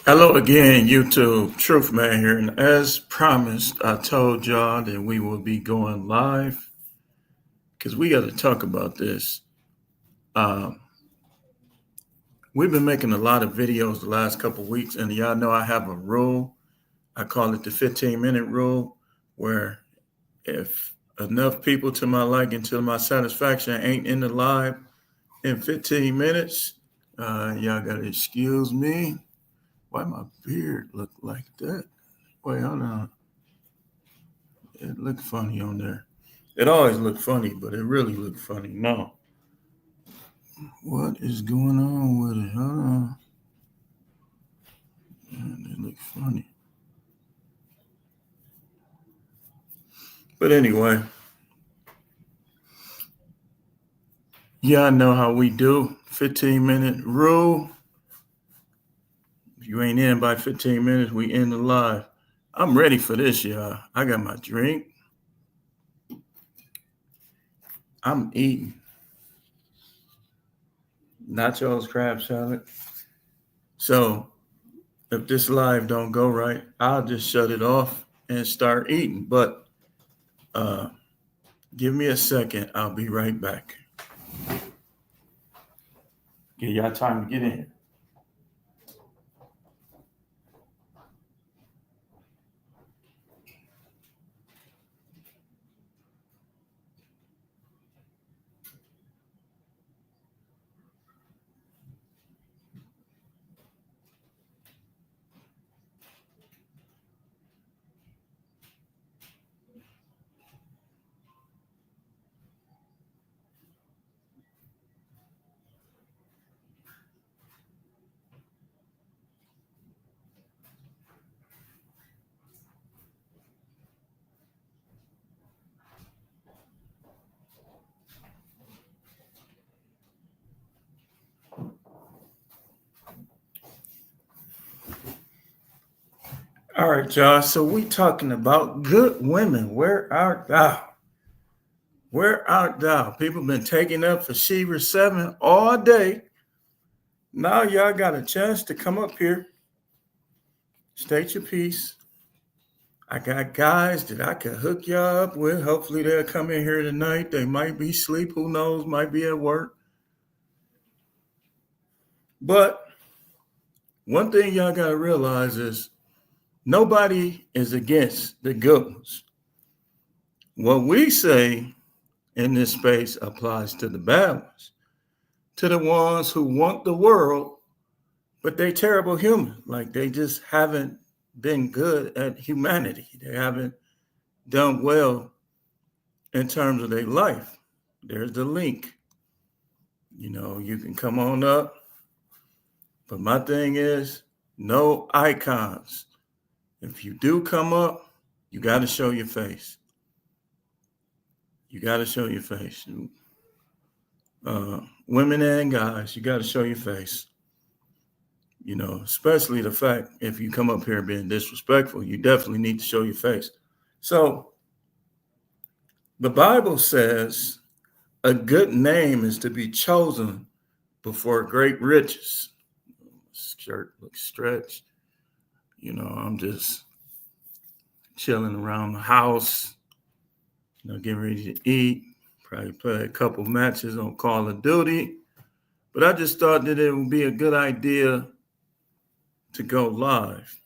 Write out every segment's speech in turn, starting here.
Hello again, YouTube. Truth Man here. And as promised, I told y'all that we will be going live because we got to talk about this. Um, we've been making a lot of videos the last couple of weeks, and y'all know I have a rule. I call it the 15-minute rule, where if enough people to my liking, to my satisfaction, ain't in the live in 15 minutes, y'all got to excuse me. Why my beard look like that? Wait, hold on. It looked funny on there. It always looked funny, but it really looked funny. No. What is going on with it? Hold on. Man, it looked funny. But anyway, yeah, I know how we do. 15-minute rule. If you ain't in by 15 minutes, we end the live. I'm ready for this, y'all. I got my drink. I'm eating nachos, crab salad. So if this live don't go right, I'll just shut it off and start eating. But give me a second. I'll be right back. Give y'all time to get in. All right, y'all. So we talking about good women. Where art thou? Where art thou? People been taking up for Sheba 7 all day. Now y'all got a chance to come up here, state your piece. I got guys that I can hook y'all up with. Hopefully they'll come in here tonight. They might be asleep. Who knows? Might be at work. But one thing y'all got to realize is nobody is against the good ones. What we say in this space applies to the bad ones, to the ones who want the world, but they terrible human. Like they just haven't been good at humanity. They haven't done well in terms of their life. There's the link. You know, you can come on up. But my thing is, no icons. If you do come up, you got to show your face. You got to show your face. Women and guys, you got to show your face. You know, especially the fact if you come up here being disrespectful, you definitely need to show your face. So the Bible says a good name is to be chosen before great riches. Shirt looks stretched. You know, I'm just chilling around the house, you know, getting ready to eat, probably play a couple matches on Call of Duty. But I just thought that it would be a good idea to go live.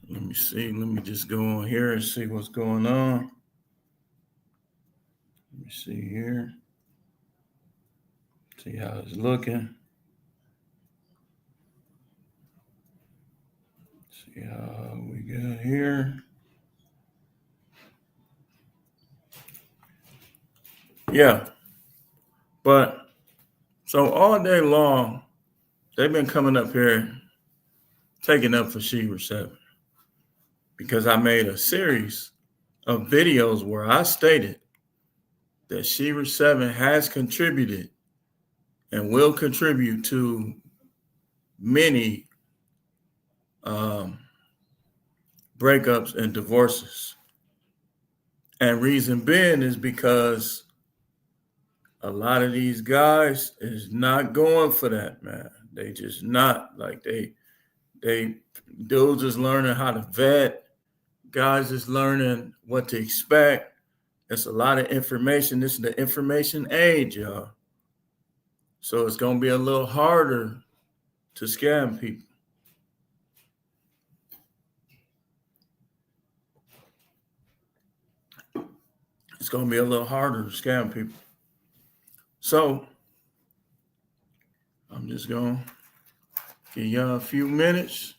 Let me see. Let me just go on here and see what's going on. Let me see here. See how it's looking. See how we got here. Yeah. But so all day long, they've been coming up here, taking up for Sheba 7. Because I made a series of videos where I stated that Sheba 7 has contributed and will contribute to many breakups and divorces. And reason being is because a lot of these guys is not going for that, man. They just not like Dudes is learning how to vet. Guys is learning what to expect. It's a lot of information. This is the information age, y'all. So it's going to be a little harder to scam people. It's going to be a little harder to scam people. So I'm just going to give y'all a few minutes.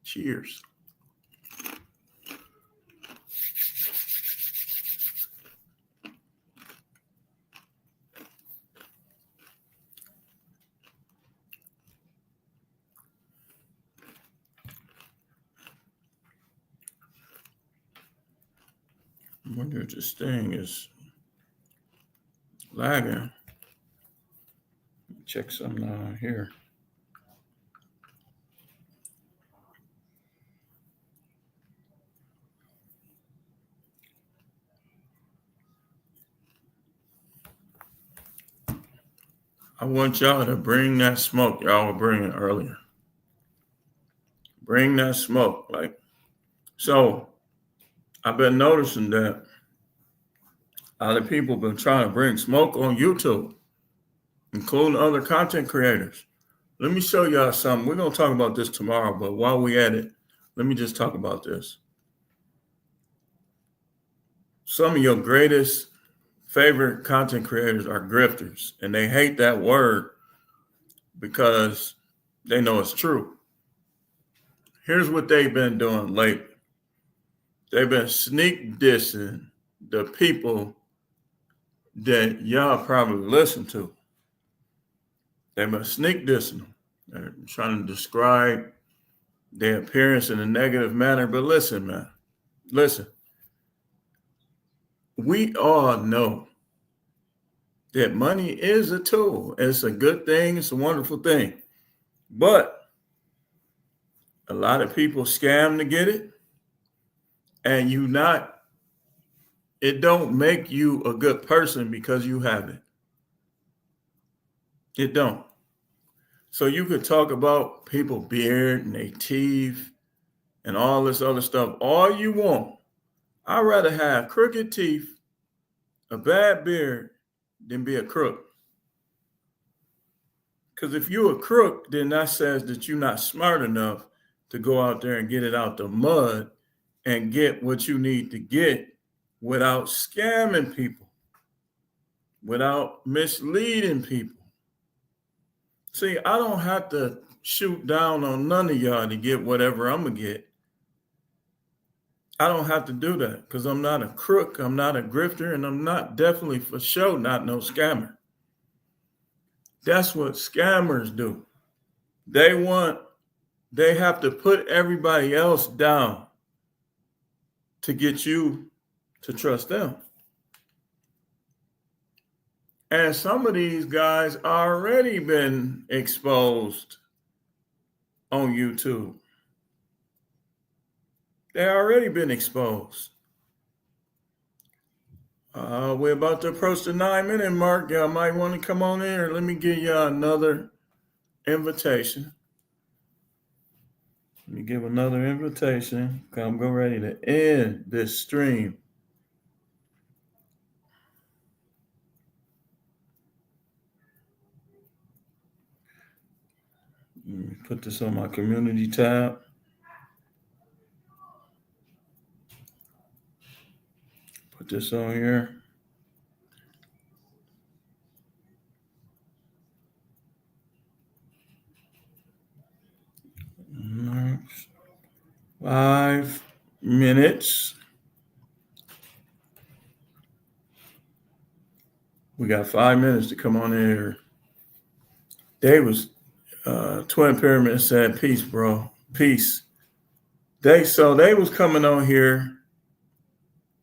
Cheers. I wonder if this thing is lagging. Check something out here. I want y'all to bring that smoke y'all were bringing earlier. Bring that smoke. So I've been noticing that a lot of people have been trying to bring smoke on YouTube, including other content creators. Let me show y'all something. We're going to talk about this tomorrow, but while we at it, let me just talk about this. Some of your greatest favorite content creators are grifters, and they hate that word because they know it's true. Here's what they've been doing lately. They've been sneak dissing the people that y'all probably listen to. They've been sneak dissing them. They're trying to describe their appearance in a negative manner. But listen, man, listen. We all know that money is a tool. It's a good thing. It's a wonderful thing. But a lot of people scam to get it. And it don't make you a good person because you have it. It don't. So you could talk about people beard and their teeth and all this other stuff all you want. I'd rather have crooked teeth, a bad beard, than be a crook. Because if you're a crook, then that says that you're not smart enough to go out there and get it out the mud and get what you need to get without scamming people, without misleading people. See, I don't have to shoot down on none of y'all to get whatever I'm going to get. I don't have to do that because I'm not a crook, I'm not a grifter, and I'm not definitely for sure not no scammer. That's what scammers do. They have to put everybody else down to get you to trust them. And some of these guys already been exposed on YouTube. They already been exposed. We're about to approach the 9-minute mark. Y'all might want to come on in here. Let me give y'all another invitation. Let me give another invitation. I'm getting ready to end this stream. Let me put this on my community tab. Put this on here. Next. 5 minutes. We got 5 minutes to come on in here. Twin Pyramid said, peace, bro. Peace. They was coming on here,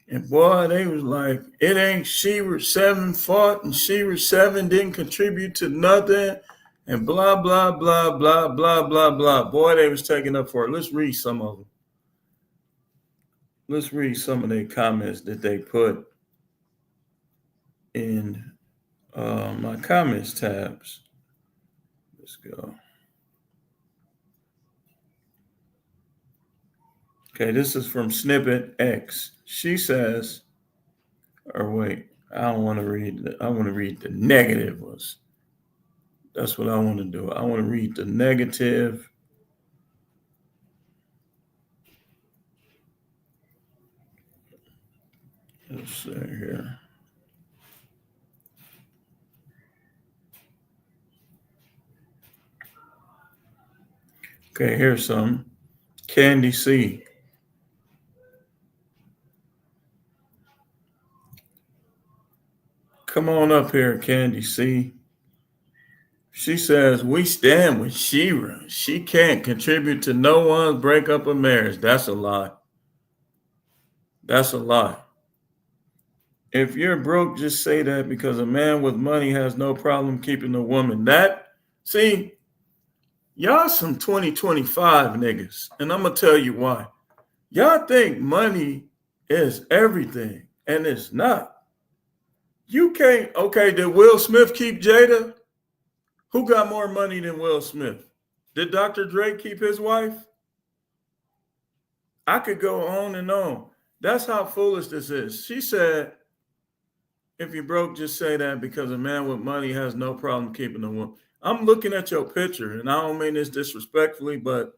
and boy, they was like, it ain't Shira 7 fought, and Shira 7 didn't contribute to nothing, and blah, blah, blah, blah, blah, blah, blah. Boy, they was taking up for it. Let's read some of them. Let's read some of their comments that they put in my comments tabs. Let's go. Okay, this is from Snippet X. She says, or wait, I don't want to read. I want to read the negative ones. That's what I want to do. I want to read the negative. Let's see here. Okay, here's some. Candy C. Come on up here, Candy C. She says, we stand with Shira. She can't contribute to no one's breakup of marriage. That's a lie. That's a lie. If you're broke, just say that because a man with money has no problem keeping a woman. See, y'all some 2025 niggas. And I'm going to tell you why. Y'all think money is everything, and it's not. You can't, okay, did Will Smith keep Jada? Who got more money than Will Smith? Did Dr. Dre keep his wife? I could go on and on. That's how foolish this is. She said, if you're broke, just say that because a man with money has no problem keeping a woman. I'm looking at your picture, and I don't mean this disrespectfully, but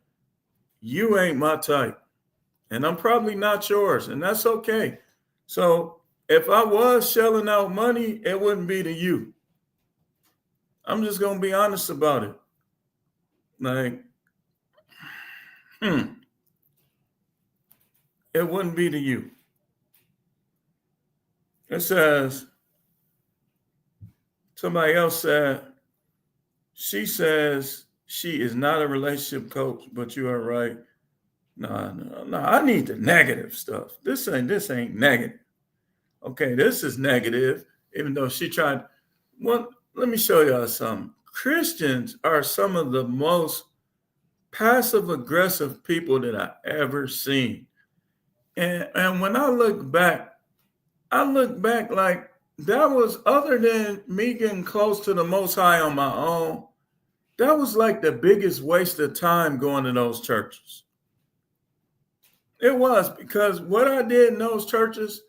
you ain't my type. And I'm probably not yours, and that's okay. So if I was shelling out money, it wouldn't be to you. I'm just going to be honest about it. Like, it wouldn't be to you. It says, somebody else said, she says she is not a relationship coach, but you are right. No, I need the negative stuff. This ain't negative. Okay, this is negative, even though she tried. Let me show y'all something. Christians are some of the most passive-aggressive people that I ever seen. And when I look back like that was, other than me getting close to the Most High on my own, that was like the biggest waste of time going to those churches. It was, because what I did in those churches,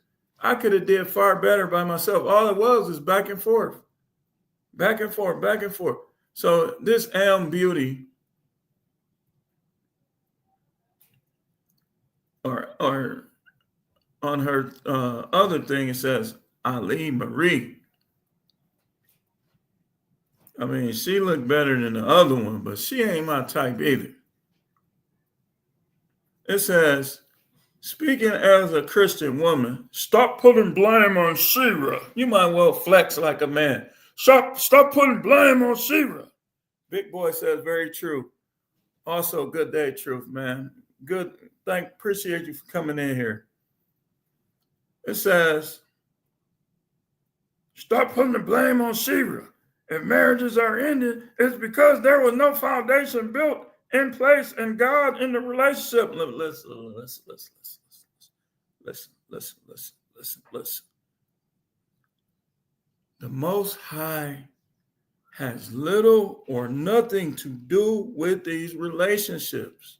I could have did far better by myself. All it was is back and forth. Back and forth, back and forth. So this Elm Beauty, or on her other thing, it says Ali Marie. I mean, she looked better than the other one, but she ain't my type either. It says, speaking as a Christian woman, stop putting blame on Shira. You might well flex like a man. Stop putting blame on Shira. Big Boy says, very true. Also, good day, Truth, man. Good. Appreciate you for coming in here. It says, stop putting the blame on Shira. If marriages are ended, it's because there was no foundation built in place and God in the relationship. Listen. The Most High has little or nothing to do with these relationships.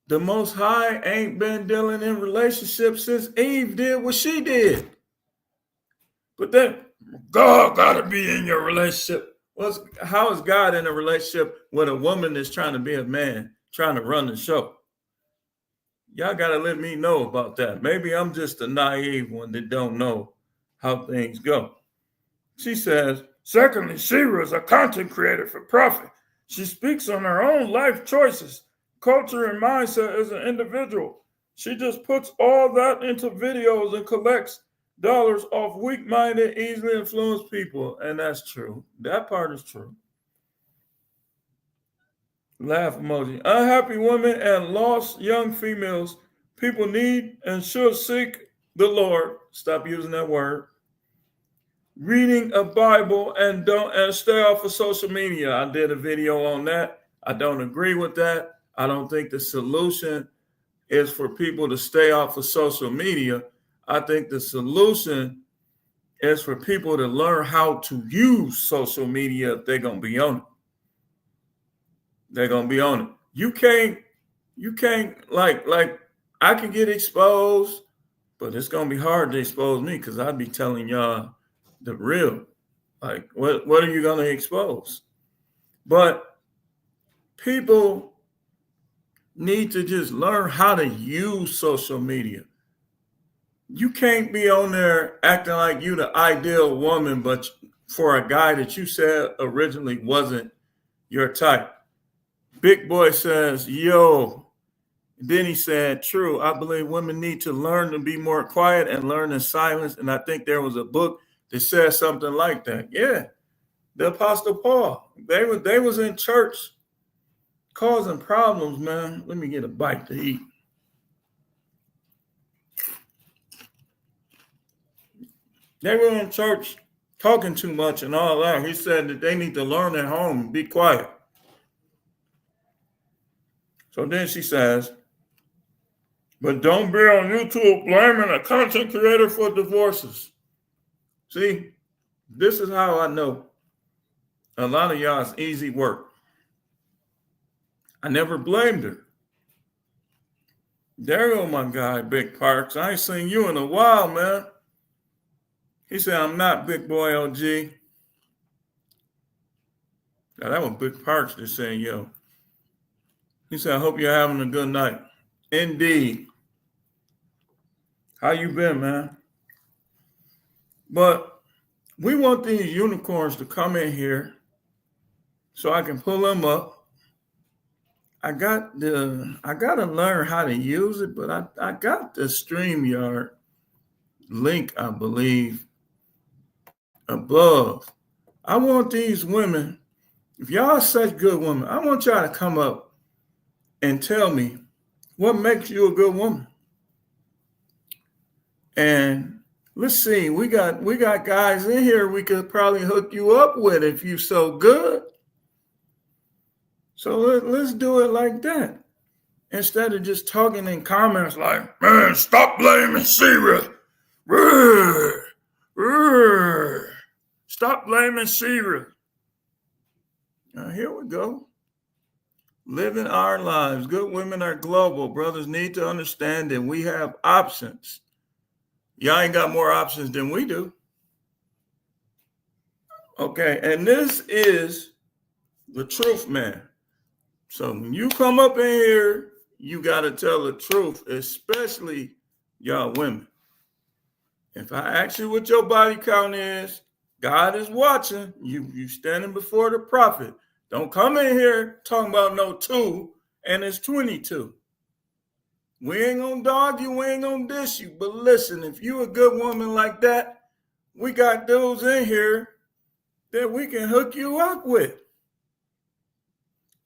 The Most High ain't been dealing in relationships since Eve did what she did. But then God got to be in your relationship. How is God in a relationship with a woman that's trying to be a man, trying to run the show? Y'all got to let me know about that. Maybe I'm just a naive one that don't know how things go. She says, secondly, Shira is a content creator for profit. She speaks on her own life choices, culture, and mindset as an individual. She just puts all that into videos and collects dollars off weak-minded, easily influenced people. And that's true. That part is true. Laugh emoji. Unhappy women and lost young females. People need and should seek the Lord. Stop using that word. Reading a Bible and stay off of social media. I did a video on that. I don't agree with that. I don't think the solution is for people to stay off of social media. I think the solution is for people to learn how to use social media if they're going to be on it. They're going to be on it. You can't You can't like I can get exposed, but it's gonna be hard to expose me because I'd be telling y'all the real. Like, what are you gonna expose? But people need to just learn how to use social media. You can't be on there acting like you the ideal woman, but for a guy that you said originally wasn't your type. Big Boy says, yo. Then he said, true, I believe women need to learn to be more quiet and learn in silence. And I think there was a book that said something like that. Yeah. The Apostle Paul. They was in church causing problems, man. Let me get a bite to eat. They were in church talking too much and all that. He said that they need to learn at home and be quiet. So then she says, but don't be on YouTube blaming a content creator for divorces. See, this is how I know a lot of y'all is easy work. I never blamed her. There go my guy, Big Parks. I ain't seen you in a while, man. He said, I'm not Big Boy OG. Now, that was Big Parks just saying, yo. He said, I hope you're having a good night. Indeed. How you been, man? But we want these unicorns to come in here so I can pull them up. I got to learn how to use it, but I got the StreamYard link, I believe, above. I want these women, if y'all are such good women, I want y'all to come up and tell me what makes you a good woman. And let's see, we got guys in here we could probably hook you up with if you so good. So let's do it like that. Instead of just talking in comments like, man, stop blaming Syria. Stop blaming Syria. Now, here we go. Living our lives. Good women are global. Brothers need to understand that we have options. Y'all ain't got more options than we do. Okay, and this is the truth, man. So when you come up in here, you got to tell the truth, especially y'all women. If I ask you what your body count is, God is watching. You standing before the prophet. Don't come in here talking about no 2 and it's 22. We ain't gonna dog you, we ain't gonna diss you. But listen, if you a good woman like that, we got dudes in here that we can hook you up with.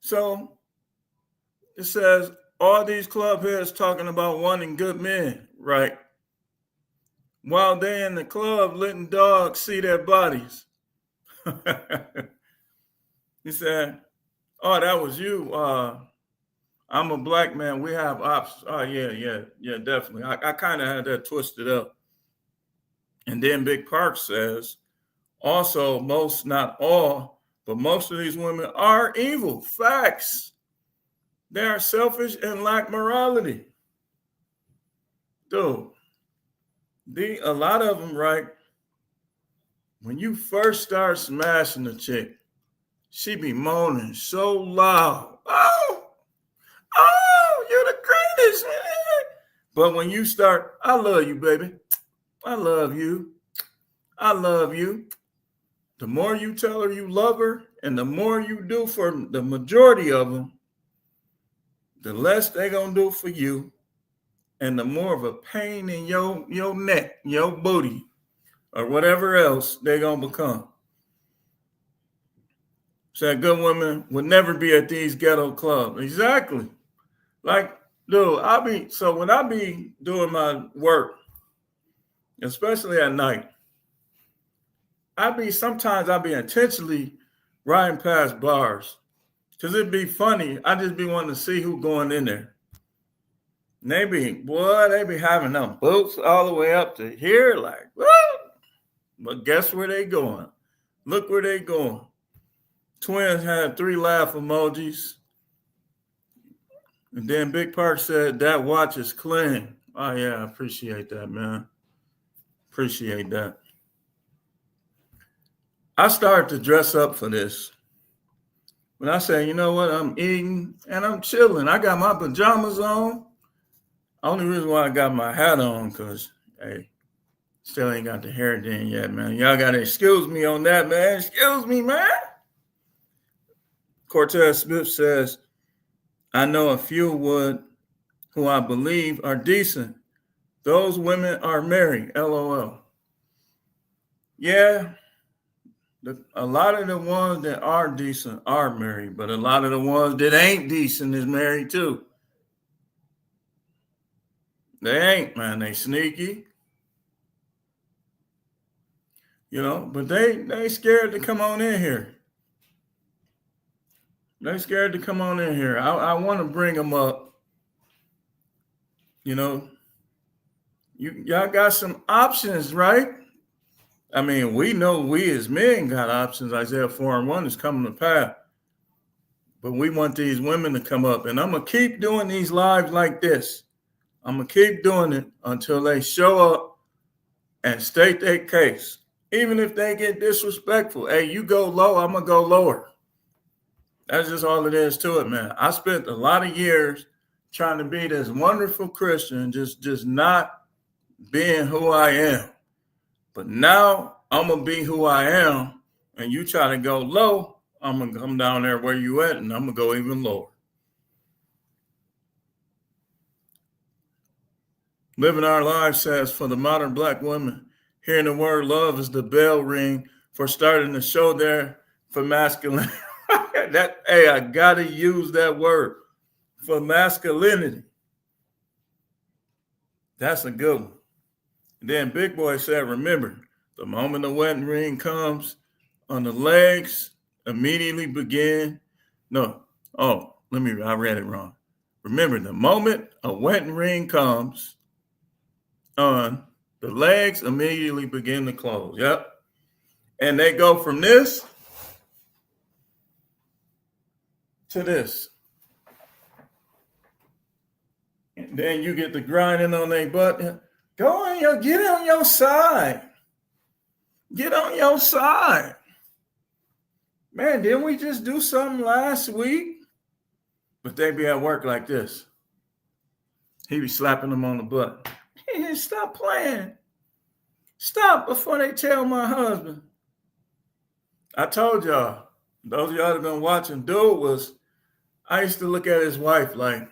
So it says all these club heads talking about wanting good men, right? While they in the club letting dogs see their bodies. He said, oh, that was you. I'm a black man. We have options. Oh, yeah, definitely. I kind of had that twisted up. And then Big Park says, also, most, not all, but most of these women are evil. Facts. They are selfish and lack morality. Dude, a lot of them, right? When you first start smashing a chick, she be moaning so loud. Oh, you're the greatest. But when you start, I love you, baby. I love you. I love you. The more you tell her you love her and the more you do for the majority of them, the less they gonna do for you and the more of a pain in your neck, your booty, or whatever else they gonna become. So a good woman would never be at these ghetto clubs. Exactly. Like, dude, when I be doing my work, especially at night, sometimes I'll be intentionally riding past bars. Cause it'd be funny. I just be wanting to see who going in there. And they be having them boots all the way up to here, like, what? But guess where they going? Look where they going. Twins had 3 laugh emojis. And then Big Park said, that watch is clean. Oh, yeah, I appreciate that, man. Appreciate that. I started to dress up for this. When I say, you know what, I'm eating and I'm chilling. I got my pajamas on. Only reason why I got my hat on, because, hey, still ain't got the hair done yet, man. Y'all got to excuse me on that, man. Excuse me, man. Cortez Smith says, I know a few would who I believe are decent. Those women are married, LOL. Yeah, a lot of the ones that are decent are married, but a lot of the ones that ain't decent is married too. They ain't, man. They sneaky. You know, but they scared to come on in here. They scared to come on in here. I want to bring them up. You know, y'all got some options, right? I mean, we know we as men got options. Isaiah 4:1 is coming to pass. But we want these women to come up. And I'm going to keep doing these lives like this. I'm going to keep doing it until they show up and state their case. Even if they get disrespectful. Hey, you go low, I'm going to go lower. That's just all it is to it, man. I spent a lot of years trying to be this wonderful Christian, just not being who I am. But now I'm going to be who I am, and you try to go low, I'm going to come down there where you at, and I'm going to go even lower. Living Our Lives says, for the modern Black woman, hearing the word love is the bell ring for starting to show there for masculinity. Hey, I got to use that word for masculinity. That's a good one. And then Big Boy said, remember, the moment the wedding ring comes on the legs, immediately begin. I read it wrong. Remember, the moment a wedding ring comes on, the legs immediately begin to close. Yep. And they go from this to this. And then you get the grinding on their butt. Get on your side. Get on your side. Man, didn't we just do something last week? But they be at work like this. He be slapping them on the butt. Hey, stop playing. Stop before they tell my husband. I told y'all, those of y'all that have been watching, I used to look at his wife like,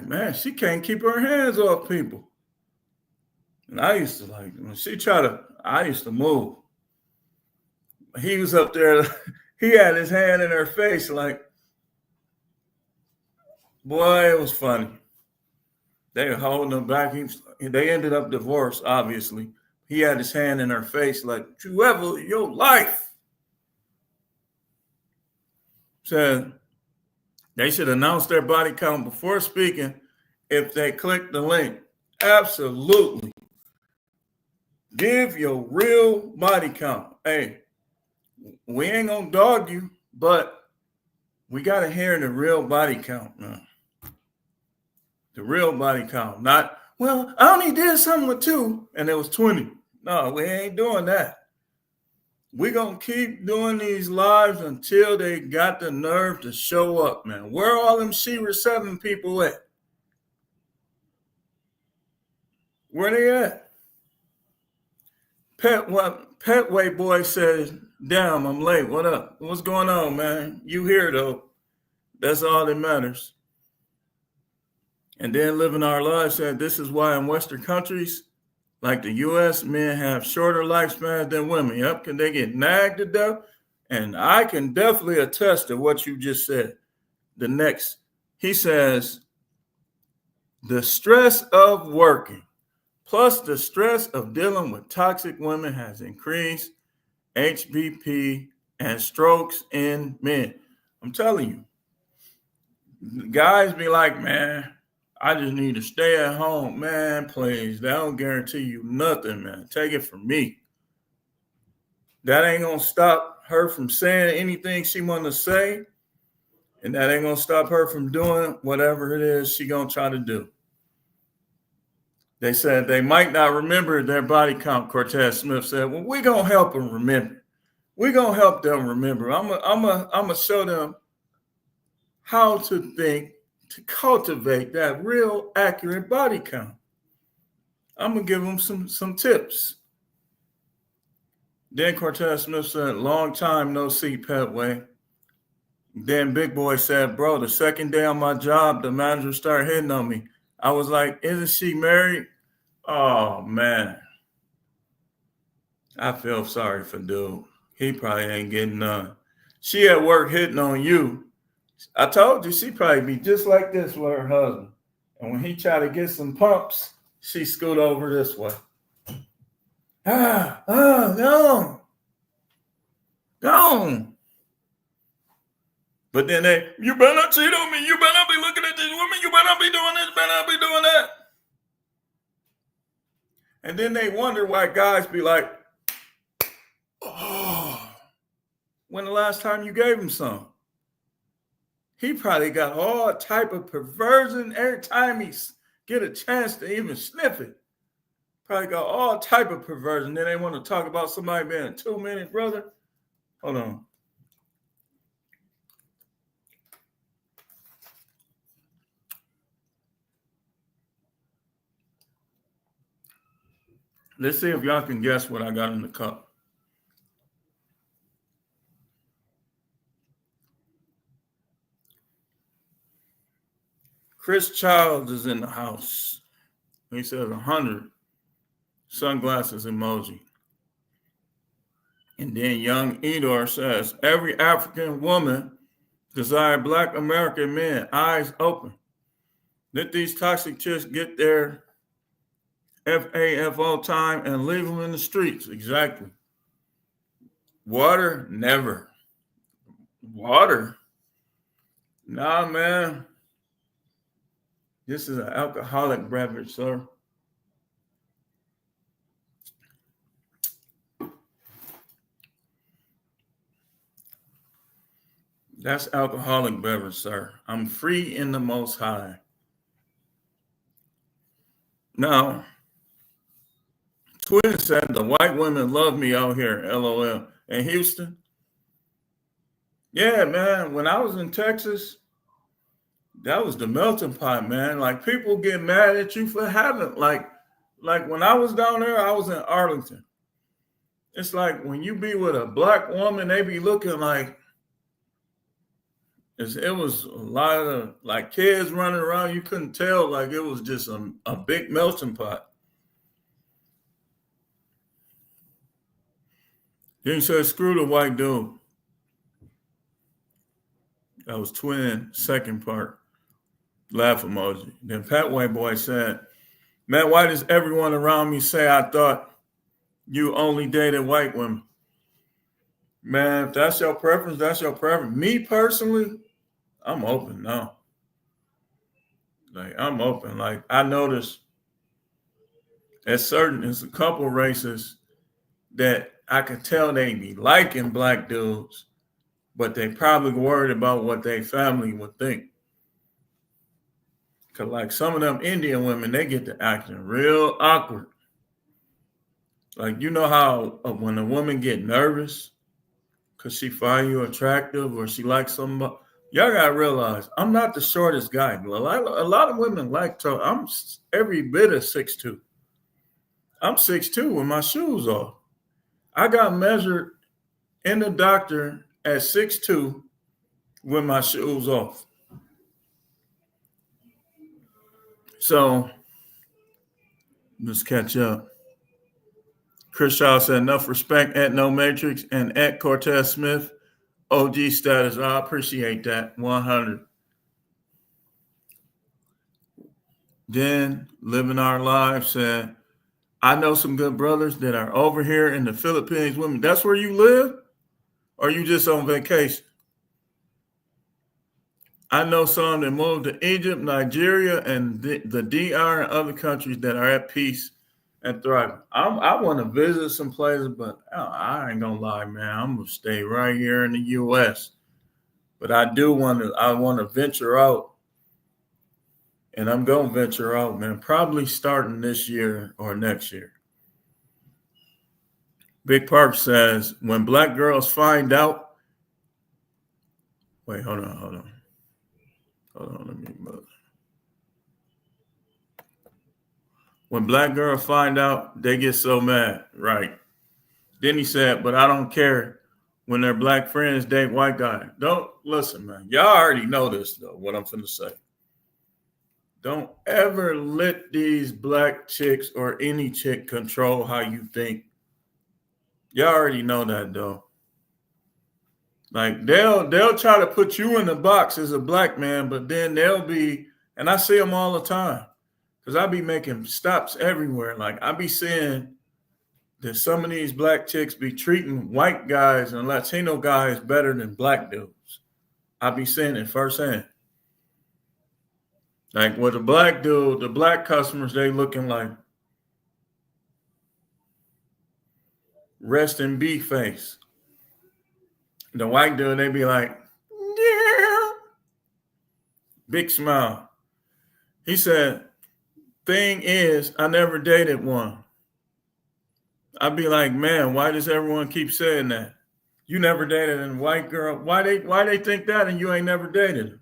man, she can't keep her hands off people. And I used to when I used to move. He was up there, he had his hand in her face like, boy, it was funny. They were holding him back. They ended up divorced, obviously. He had his hand in her face like, you ever in your life. Said they should announce their body count before speaking if they click the link. Absolutely. Give your real body count. Hey, we ain't gonna dog you, but we gotta hear the real body count now. The real body count. Not, well, I only did something with 2 and it was 20. No, we ain't doing that. We're gonna keep doing these lives until they got the nerve to show up, man. Where are all them Shira 7 people at? Where they at? Petway boy says, damn, I'm late. What up? What's going on, man? You here though. That's all that matters. And then Living Our Lives said, this is why in Western countries like the U.S., men have shorter lifespans than women. Yep, can they get nagged to death? And I can definitely attest to what you just said. The next, he says, the stress of working plus the stress of dealing with toxic women has increased HBP and strokes in men. I'm telling you, guys be like, man, I just need to stay at home. Man, please. That don't guarantee you nothing, man. Take it from me. That ain't going to stop her from saying anything she want to say. And that ain't going to stop her from doing whatever it is she going to try to do. They said they might not remember their body count, Cortez Smith said. Well, we're going to help them remember. We're going to help them remember. I'm going to show them how to think, to cultivate that real accurate body count. I'm going to give them some tips. Then Cortez Smith said, long time no see, Petway. Then Big Boy said, bro, the second day on my job, the manager started hitting on me. I was like, isn't she married? Oh, man. I feel sorry for dude. He probably ain't getting none. She at work hitting on you. I told you she probably be just like this with her husband. And when he try to get some pumps, she scoot over this way. No. Gone. But then you better not cheat on me. You better not be looking at this woman. You better not be doing this. Better not be doing that. And then they wonder why guys be like, oh, when the last time you gave him some? He probably got all type of perversion every time he get a chance to even sniff it. Probably got all type of perversion. Then they want to talk about somebody being a 2-minute brother. Hold on. Let's see if y'all can guess what I got in the cup. Chris Childs is in the house. He says 100 sunglasses emoji. And then Young Edor says, every African woman desire Black American men, eyes open. Let these toxic chicks get their FAFO time and leave them in the streets. Exactly. Water, never. Water? Nah, man. This is an alcoholic beverage, sir. That's alcoholic beverage, sir. I'm free in the Most High. Now, Twin said the white women love me out here, LOL. In Houston? Yeah, man. When I was in Texas, that was the melting pot, man. Like, people get mad at you for having, like when I was down there, I was in Arlington. It's like when you be with a Black woman, they be looking like, it was a lot of like kids running around. You couldn't tell, like it was just a big melting pot. Then he said, screw the white dude. That was Twin, second part. Laugh emoji. Then Pat White Boy said, man, why does everyone around me say I thought you only dated white women? Man, if that's your preference, that's your preference. Me personally, I'm open now. Like, I'm open. Like, I noticed there's a couple races that I could tell they be liking Black dudes, but they probably worried about what their family would think. Cause like some of them Indian women, they get to acting real awkward. Like, you know how when a woman get nervous because she find you attractive or she likes somebody, y'all gotta realize I'm not the shortest guy. A lot of women like to. I'm every bit of 6'2". I'm 6'2" with my shoes off. I got measured in the doctor at 6'2" with my shoes off. So let's catch up. Chris Shaw said, enough respect at No Matrix and at Cortez Smith. OG status. I appreciate that. 100. Then Living Our Lives said, I know some good brothers that are over here in the Philippines. Women, that's where you live? Or you just on vacation? I know some that moved to Egypt, Nigeria, and the DR and other countries that are at peace and thriving. I want to visit some places, but I ain't gonna lie, man. I'm gonna stay right here in the U.S. But I want to venture out, and I'm going to venture out, man, probably starting this year or next year. Big Park says, when black girls find out, wait, hold on, let me move. When black girls find out, they get so mad, right? Then he said, but I don't care when their black friends date white guys. Don't listen, man. Y'all already know this, though, what I'm finna say. Don't ever let these black chicks or any chick control how you think. Y'all already know that, though. Like they'll try to put you in the box as a black man, but then they'll be, and I see them all the time, because I be making stops everywhere. Like I be seeing that some of these black chicks be treating white guys and Latino guys better than black dudes. I be seeing it firsthand. Like with a black dude, the black customers, they looking like rest in beef face. The white dude, they be like, yeah. Big smile. He said, thing is, I never dated one. I'd be like, man, why does everyone keep saying that? You never dated a white girl. Why they think that and you ain't never dated her?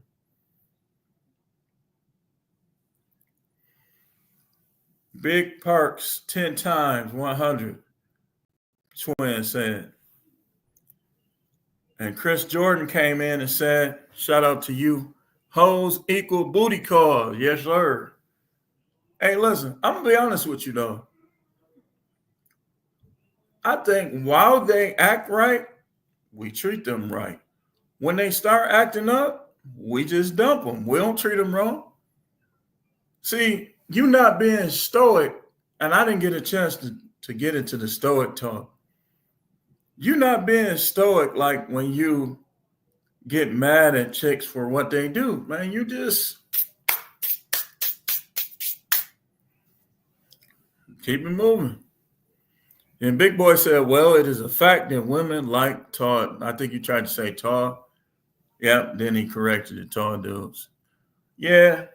Big Parks 10 times 100. Twin said. And Chris Jordan came in and said, shout out to you. Hoes equal booty call. Yes, sir. Hey, listen, I'm going to be honest with you, though. I think while they act right, we treat them right. When they start acting up, we just dump them. We don't treat them wrong. See, you not being stoic, and I didn't get a chance to get into the stoic talk. You not being stoic like when you get mad at chicks for what they do, man. You just keep it moving. And Big Boy said, well, it is a fact that women like tall. I think you tried to say tall. Yeah, then he corrected it, tall dudes. Yeah,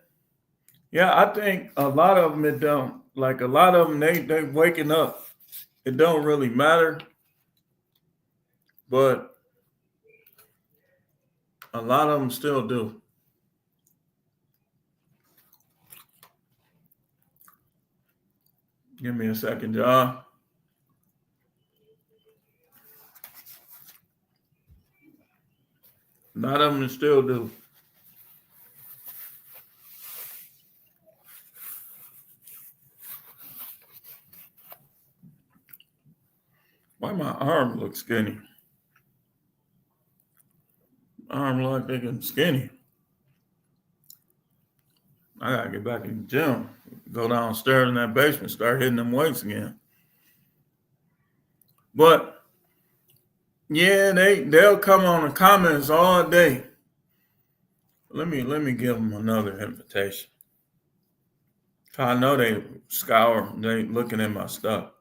I think a lot of them, it don't. Like a lot of them, they waking up. It don't really matter. But a lot of them still do. Give me a second, John. A lot of them still do. Why my arm looks skinny? Arm look like they getting skinny. I gotta get back in the gym. Go downstairs in that basement, start hitting them weights again. But yeah, they'll come on the comments all day. Let me give them another invitation. I know they scour, they looking at my stuff.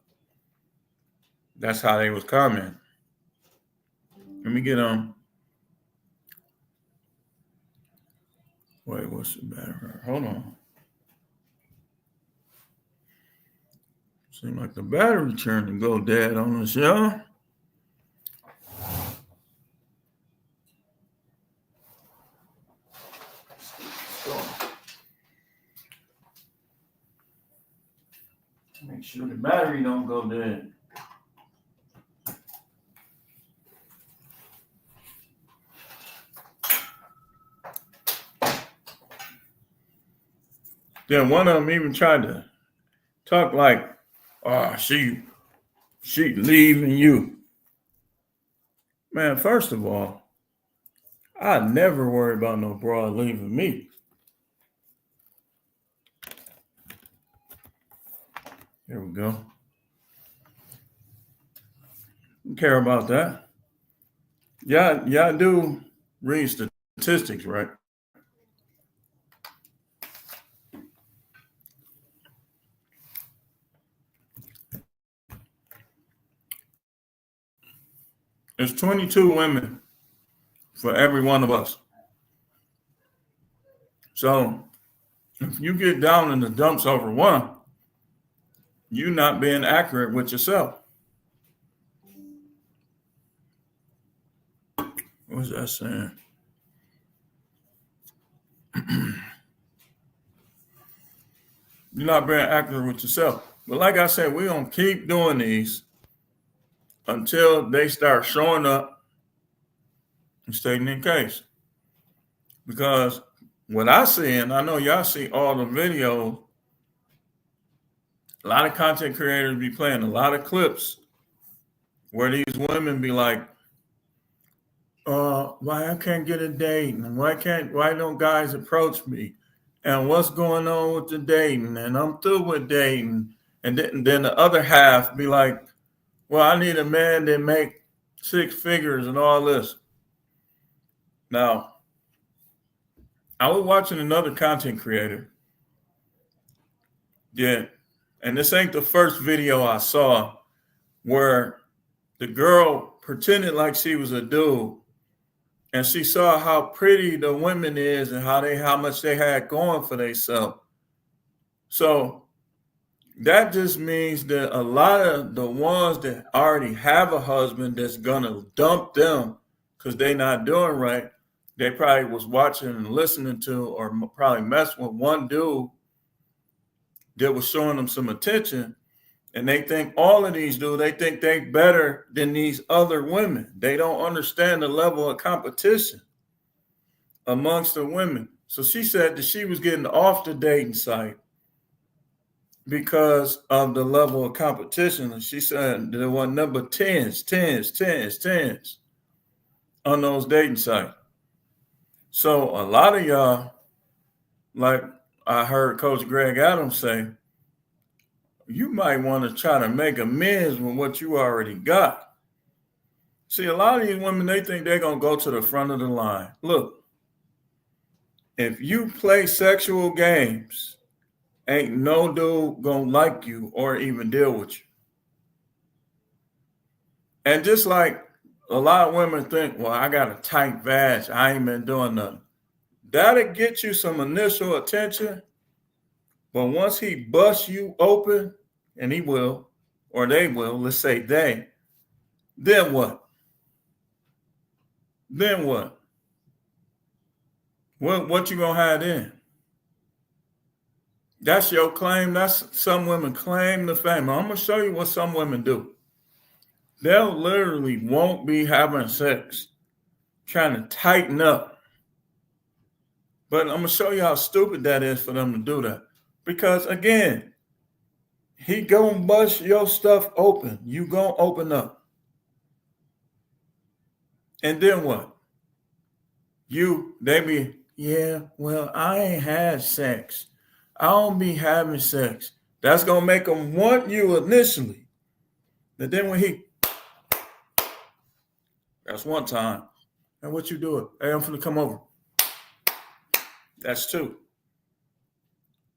That's how they was commenting. Let me get on. Wait, what's the battery? Hold on. Seems like the battery turned to go dead on us, y'all. Make sure the battery don't go dead. Then one of them even tried to talk like, oh, she leaving you. Man, first of all, I never worry about no broad leaving me. Here we go. Don't care about that. Y'all do read statistics, right? There's 22 women for every one of us. So if you get down in the dumps over one, you're not being accurate with yourself. What's that saying? You're not being accurate with yourself. But like I said, we're going to keep doing these until they start showing up and stating in case. Because what I see, and I know y'all see all the videos, a lot of content creators be playing a lot of clips where these women be like, why I can't get a date, and why don't guys approach me, and what's going on with the dating, and I'm through with dating. And then the other half be like, well, I need a man that make 6 figures and all this. Now, I was watching another content creator. Yeah, and this ain't the first video I saw where the girl pretended like she was a dude, and she saw how pretty the women is and how much they had going for themselves. So that just means that a lot of the ones that already have a husband that's gonna dump them because they not doing right, they probably was watching and listening to, or probably messing with one dude that was showing them some attention. And they think all of these dudes, they think they better than these other women. They don't understand the level of competition amongst the women. So she said that she was getting off the dating site because of the level of competition. And she said there were number 10s on those dating sites. So a lot of y'all, like I heard Coach Greg Adams say, you might want to try to make amends with what you already got. See, a lot of these women, they think they're going to go to the front of the line. Look, if you play sexual games, ain't no dude going to like you or even deal with you. And just like a lot of women think, well, I got a tight vag, I ain't been doing nothing. That'll get you some initial attention. But once he busts you open, and he will, or they will, let's say they, then what? Then what? What you gonna have then? That's your claim. That's some women claim the fame. I'm gonna show you what some women do. They'll literally won't be having sex, trying to tighten up. But I'm gonna show you how stupid that is for them to do that. Because again, he gonna bust your stuff open. You gonna open up. And then what? They be, yeah, well, I ain't had sex. I don't be having sex. That's gonna make them want you initially. But then when that's one time. And what you doing? Hey, I'm finna come over. That's 2.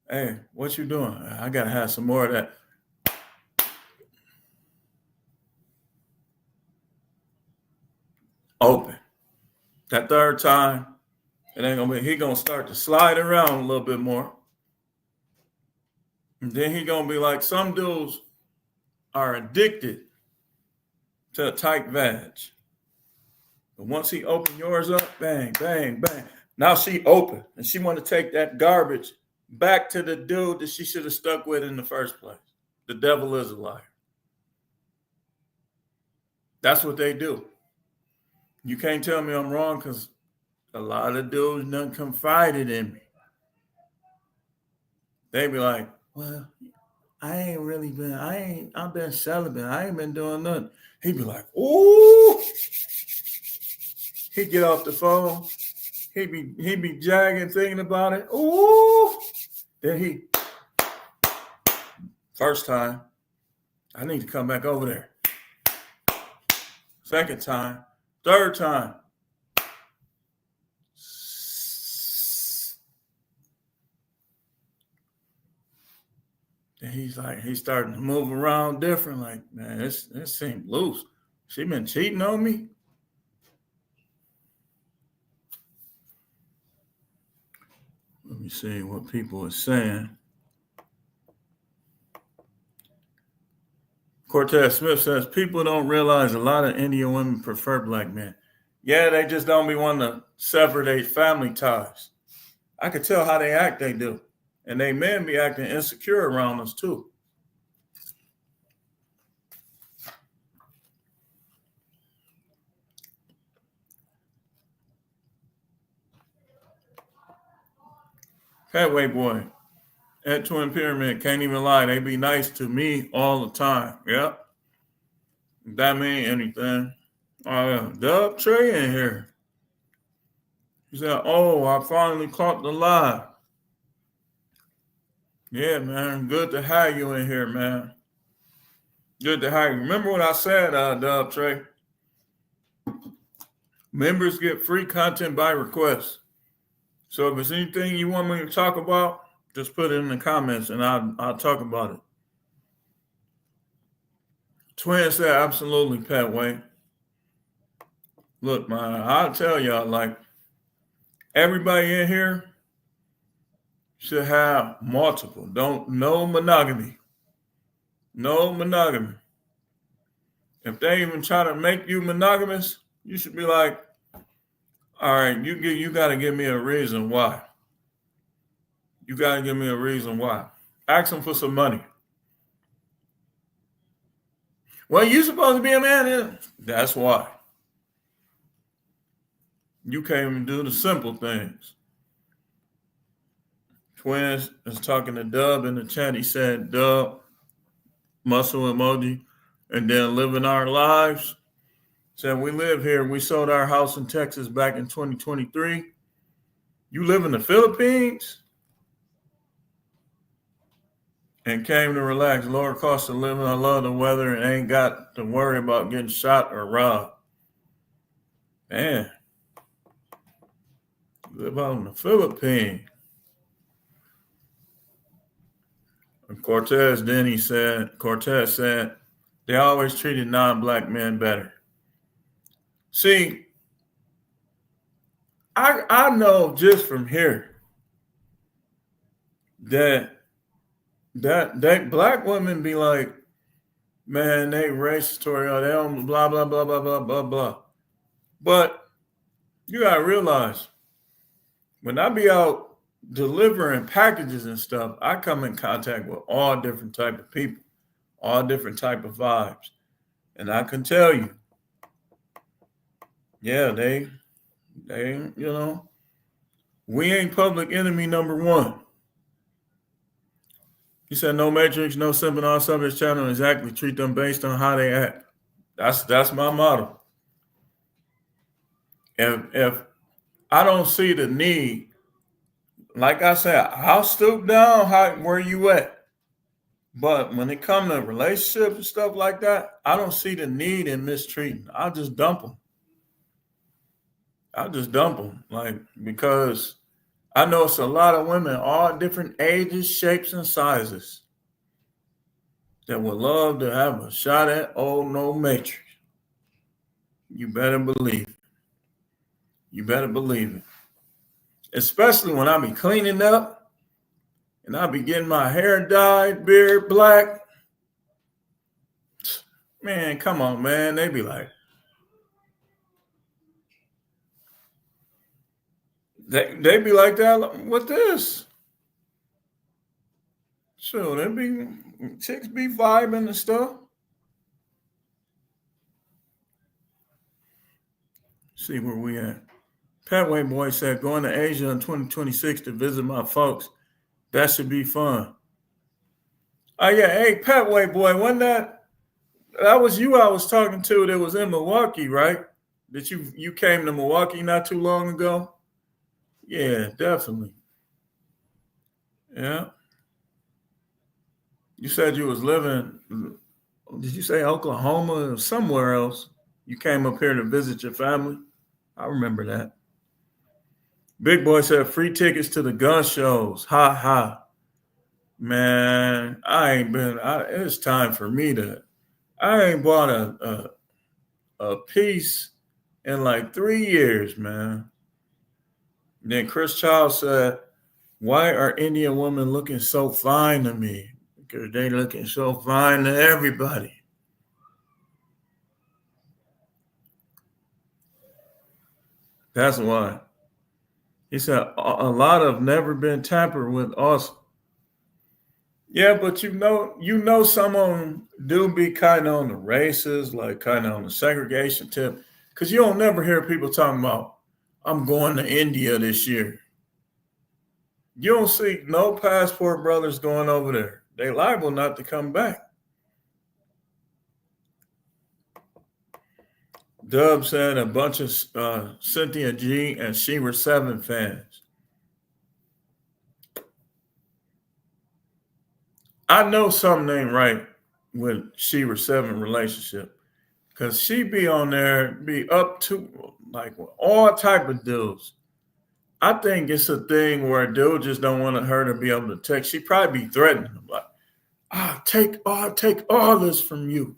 Hey, what you doing? I gotta have some more of that. Open. That 3rd time, it ain't gonna be, he gonna start to slide around a little bit more. And then he gonna be like, some dudes are addicted to a tight vag. But once he open yours up, bang, bang, bang. Now she open, and she want to take that garbage back to the dude that she should have stuck with in the first place. The devil is a liar. That's what they do. You can't tell me I'm wrong, because a lot of dudes done confided in me. They be like, well, I've been celibate. I ain't been doing nothing. He be like, ooh. He get off the phone. He be jagging, thinking about it. Ooh. Then first time, I need to come back over there. Second time, third time. Then he's starting to move around different. Like, man, this seems loose. She been cheating on me. Let me see what people are saying. Cortez Smith says people don't realize a lot of Indian women prefer black men. Yeah, they just don't be wanting to sever their family ties. I could tell how they act, they do. And they men be acting insecure around us too. Headway boy at Twin Pyramid can't even lie. They be nice to me all the time. Yep. That mean anything. Dub Trey in here. He said, "Oh, I finally caught the live." Yeah, man. Good to have you in here, man. Good to have you. Remember what I said, Dub Trey? Members get free content by request. So if there's anything you want me to talk about, just put it in the comments and I'll talk about it. Twin said, absolutely, Pat Wayne. Look, man, I'll tell y'all, like, everybody in here should have multiple. No monogamy. No monogamy. If they even try to make you monogamous, you should be like, all right, you got to give me a reason why. You got to give me a reason why. Ask them for some money. Well, you supposed to be a man. That's why. You can't even do the simple things. Twins is talking to Dub in the chat. He said, Dub, muscle emoji, and then living our lives. Said, we live here. We sold our house in Texas back in 2023. You live in the Philippines? And came to relax. Lower cost of living. I love the weather and ain't got to worry about getting shot or robbed. Man. Live out in the Philippines. And Cortez said, they always treated non-black men better. See, I know just from here that black women be like, man, they racist or they don't blah, blah, blah, blah, blah, blah, blah. But you got to realize, when I be out delivering packages and stuff, I come in contact with all different type of people, all different type of vibes. And I can tell you, yeah, they, we ain't public enemy number one. He said, no matrix, no simple, all subject channel. Exactly. Treat them based on how they act. That's my motto. If I don't see the need, like I said, I'll stoop down. Where you at? But when it comes to relationships and stuff like that, I don't see the need in mistreating. I'll just dump them. Like, because I know it's a lot of women, all different ages, shapes, and sizes, that would love to have a shot at old no matrix. You better believe it. You better believe it. Especially when I be cleaning up and I be getting my hair dyed, beard black. Man, come on, man. They be like, they be like that. What this? Sure, they be chicks be vibing and stuff. See where we at. Patway Boy said, going to Asia in 2026 to visit my folks. That should be fun. Oh, yeah. Hey, Patway Boy, wasn't that was you I was talking to that was in Milwaukee, right? That you came to Milwaukee not too long ago? Yeah, definitely. Yeah. You said you was living, did you say Oklahoma or somewhere else? You came up here to visit your family? I remember that. Big Boy said free tickets to the gun shows. Ha ha. Man, it's time for me I ain't bought a piece in like 3 years, man. Then Chris Child said, Why are Indian women looking so fine to me? Because they looking so fine to everybody. That's why. He said a lot have never been tampered with also. Yeah, but some of them do be kind of on the racist, like kind of on the segregation tip. Because you don't never hear people talking about, I'm going to India this year. You don't see no passport brothers going over there. They liable not to come back. Dub said a bunch of Cynthia G and She Were 7 fans. I know something ain't right with She Were 7 relationship. Because she be on there, be up to like all type of dudes. I think it's a thing where a dude just don't want her to be able to text. She probably be threatening him like, I'll take all this from you.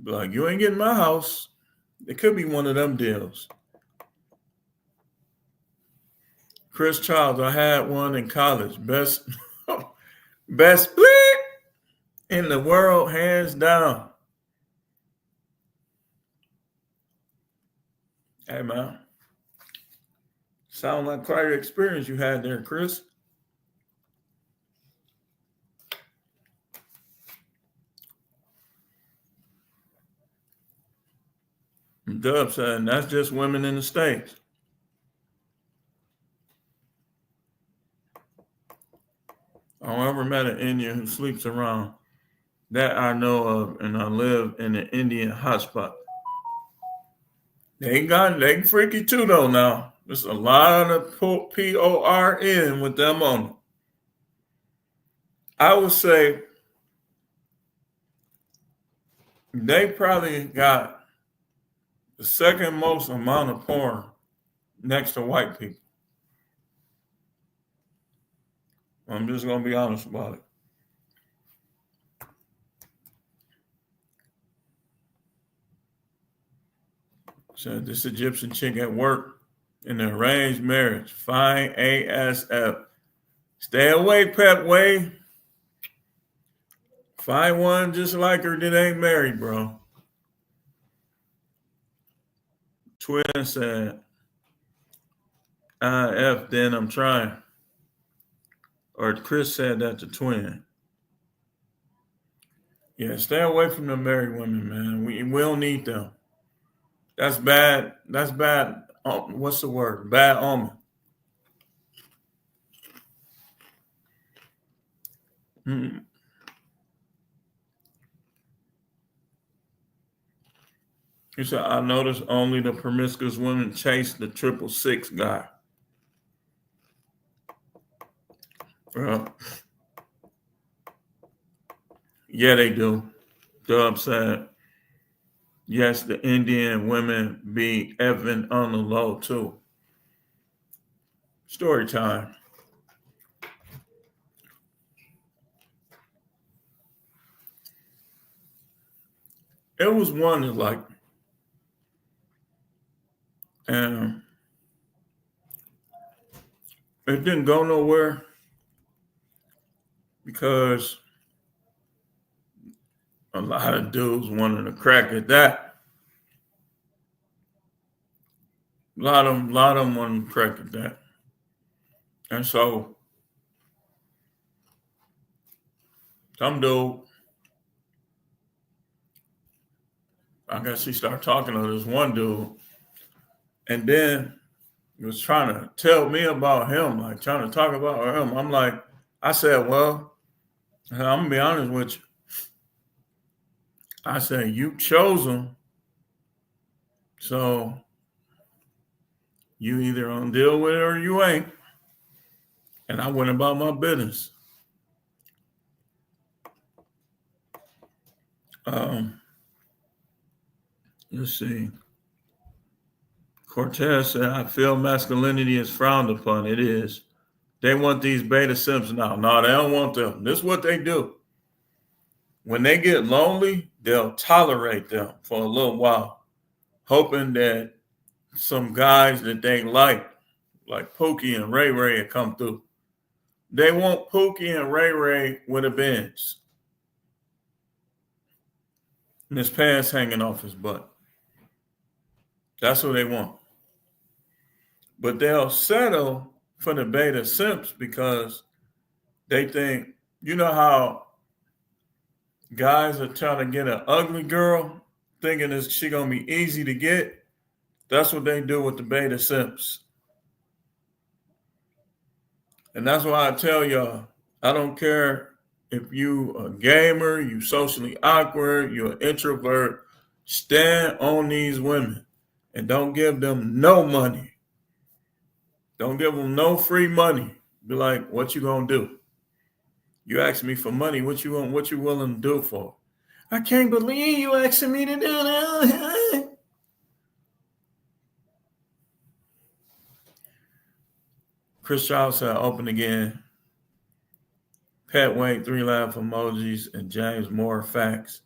Be like, you ain't getting my house. It could be one of them deals. Chris Childs, I had one in college. Best split in the world, hands down. Hey man. Sound like quite an experience you had there, Chris. Dub said, that's just women in the States. I never met an Indian who sleeps around. That I know of, and I live in an Indian hotspot. They freaky too though now. There's a lot of PORN with them on it. I would say they probably got the second most amount of porn next to white people. I'm just gonna be honest about it. So this Egyptian chick at work in an arranged marriage. Fine ASF. Stay away, Pep Way. Find one just like her that ain't married, bro. Twin said, F, then I'm trying. Or Chris said that to Twin. Yeah, stay away from the married women, man. We don't need them. That's bad. That's bad. What's the word? Bad omen. Hmm. He said, I noticed only the promiscuous women chase the 666 guy. Yeah, they do. Dub said, yes, the Indian women be Evan on the low too. Story time. It was one that like, and it didn't go nowhere because a lot of dudes wanted to crack at that. A lot of them wanted to crack at that. And so some dude, I guess he started talking to this one dude, and then he was trying to tell me about him, like trying to talk about him. I'm like, I said, well, I'm gonna be honest with you. I said, you chose him, so you either gonna deal with it or you ain't. And I went about my business. Let's see. Cortez said, I feel masculinity is frowned upon. It is. They want these beta simps now. No, they don't want them. This is what they do. When they get lonely, they'll tolerate them for a little while, hoping that some guys that they like like Pookie and Ray Ray had come through. They want Pookie and Ray Ray with a Benz and his pants hanging off his butt. That's what they want. But they'll settle for the beta simps because they think, you know how guys are trying to get an ugly girl, thinking that she gonna be easy to get? That's what they do with the beta simps. And that's why I tell y'all, I don't care if you a gamer, you socially awkward, you're an introvert, stand on these women and don't give them no money. Don't give them no free money. Be like, what you gonna do? You ask me for money, what you want, what you willing to do for? I can't believe you asking me to do that. Chris Charles said, open again. Pat Wade, 3 laugh emojis, and James Moore, facts.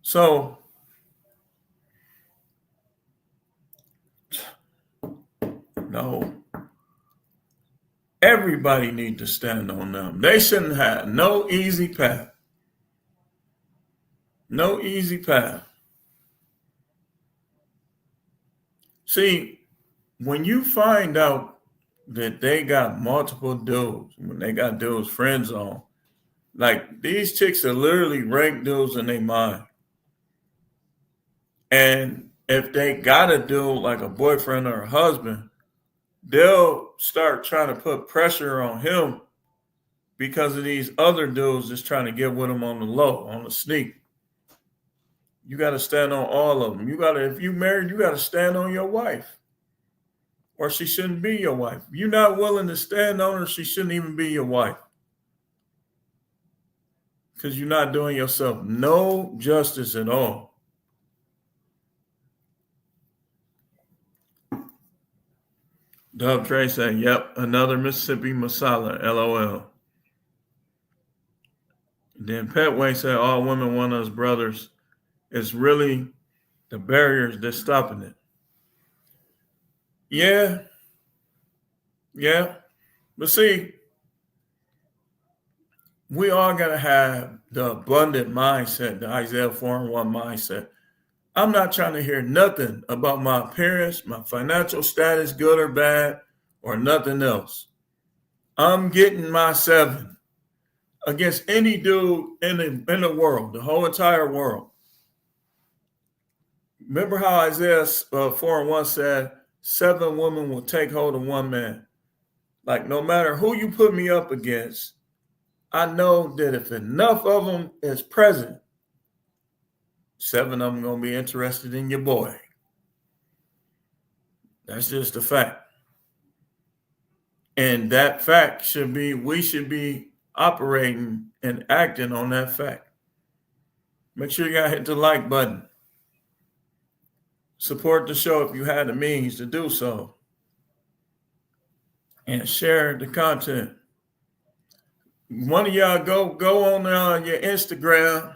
So, no. Everybody need to stand on them. They shouldn't have no easy path. No easy path. See, when you find out that they got multiple dudes, when they got dudes friends on, like these chicks are literally ranked dudes in their mind. And if they got a dude like a boyfriend or a husband, they'll start trying to put pressure on him because of these other dudes just trying to get with him on the low, on the sneak. You got to stand on all of them. If you married, you got to stand on your wife, or she shouldn't be your wife. If you're not willing to stand on her, she shouldn't even be your wife, because you're not doing yourself no justice at all. Dub Trey said, yep, another Mississippi Masala, LOL. Then Petway said, all women want us brothers. It's really the barriers that's stopping it. Yeah. But see, we all got to have the abundant mindset, the Isaiah 4:1 mindset. I'm not trying to hear nothing about my appearance, my financial status, good or bad, or nothing else. I'm getting my 7 against any dude in the world, the whole entire world. Remember how Isaiah 4:1 said, 7 women will take hold of 1 man. Like, no matter who you put me up against, I know that if enough of them is present, 7 of them going to be interested in your boy. That's just a fact. And that fact we should be operating and acting on that fact. Make sure you got to hit the like button. Support the show if you had the means to do so. And share the content. One of y'all go on your Instagram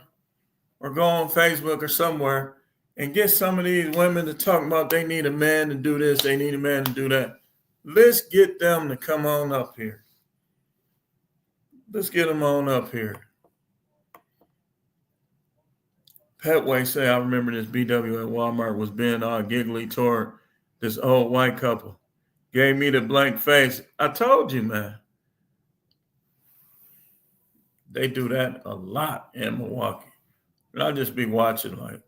or go on Facebook or somewhere and get some of these women to talk about they need a man to do this, they need a man to do that. Let's get them to come on up here. Let's get them on up here. Petway say, I remember this BW at Walmart was being all giggly toward this old white couple. Gave me the blank face. I told you, man. They do that a lot in Milwaukee. And I'll just be watching like.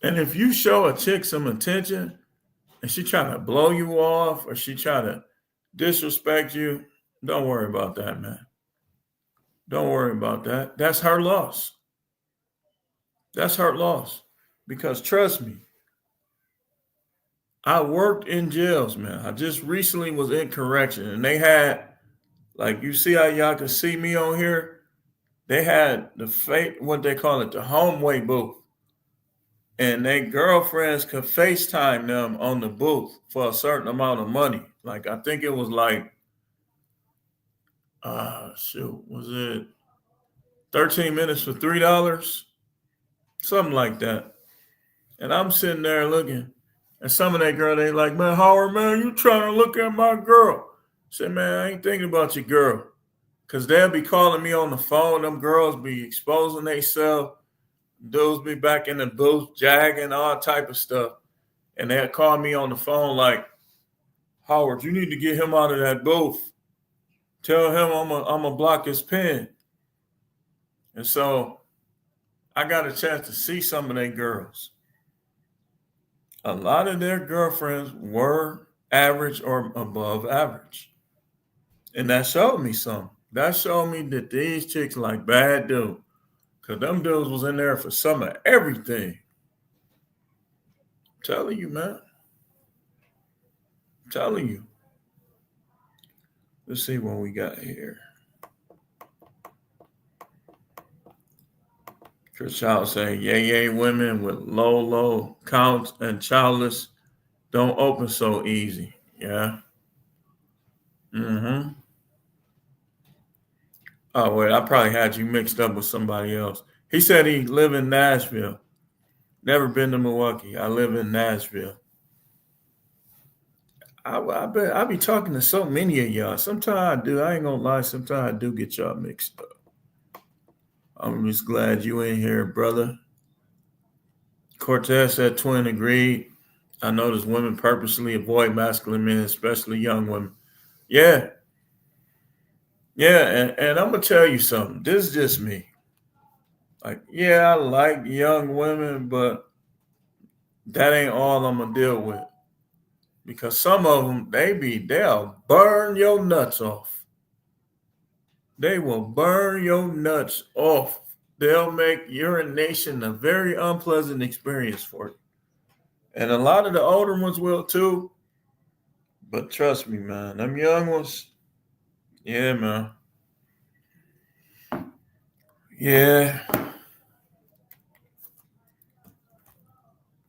And if you show a chick some attention and she trying to blow you off or she trying to disrespect you, don't worry about that, man. Don't worry about that. That's her loss. That's her loss. Because trust me, I worked in jails, man. I just recently was in correction and they had, like, you see how y'all can see me on here? They had what they call it, the homeway booth. And their girlfriends could FaceTime them on the booth for a certain amount of money. Like, I think it was like shoot, was it 13 minutes for $3? Something like that. And I'm sitting there looking, and some of that girl, they like, man, Howard, man, you trying to look at my girl. I said, man, I ain't thinking about your girl. Because they'll be calling me on the phone. Them girls be exposing themselves. Dudes be back in the booth, jagging, all type of stuff. And they'll call me on the phone like, Howard, you need to get him out of that booth. Tell him I'm going to block his pen. And so I got a chance to see some of their girls. A lot of their girlfriends were average or above average. And that showed me something. That showed me that these chicks like bad dudes. Because them dudes was in there for some of everything. I'm telling you, man. I'm telling you. Let's see what we got here. Chris Child saying, yay, women with low counts and childless don't open so easy. Yeah. Mm-hmm. Oh, wait, I probably had you mixed up with somebody else. He said he live in Nashville. Never been to Milwaukee. I live in Nashville. I be talking to so many of y'all. Sometimes I do. I ain't gonna lie. Sometimes I do get y'all mixed up. I'm just glad you in here, brother. Cortez said twin agreed. I notice women purposely avoid masculine men, especially young women. Yeah. Yeah, and I'm gonna tell you something. This is just me. Like, yeah, I like young women, but that ain't all I'm gonna deal with. Because some of them, they'll burn your nuts off. They will burn your nuts off. They'll make urination a very unpleasant experience for you. And a lot of the older ones will too. But trust me, man, them young ones, yeah, man. Yeah.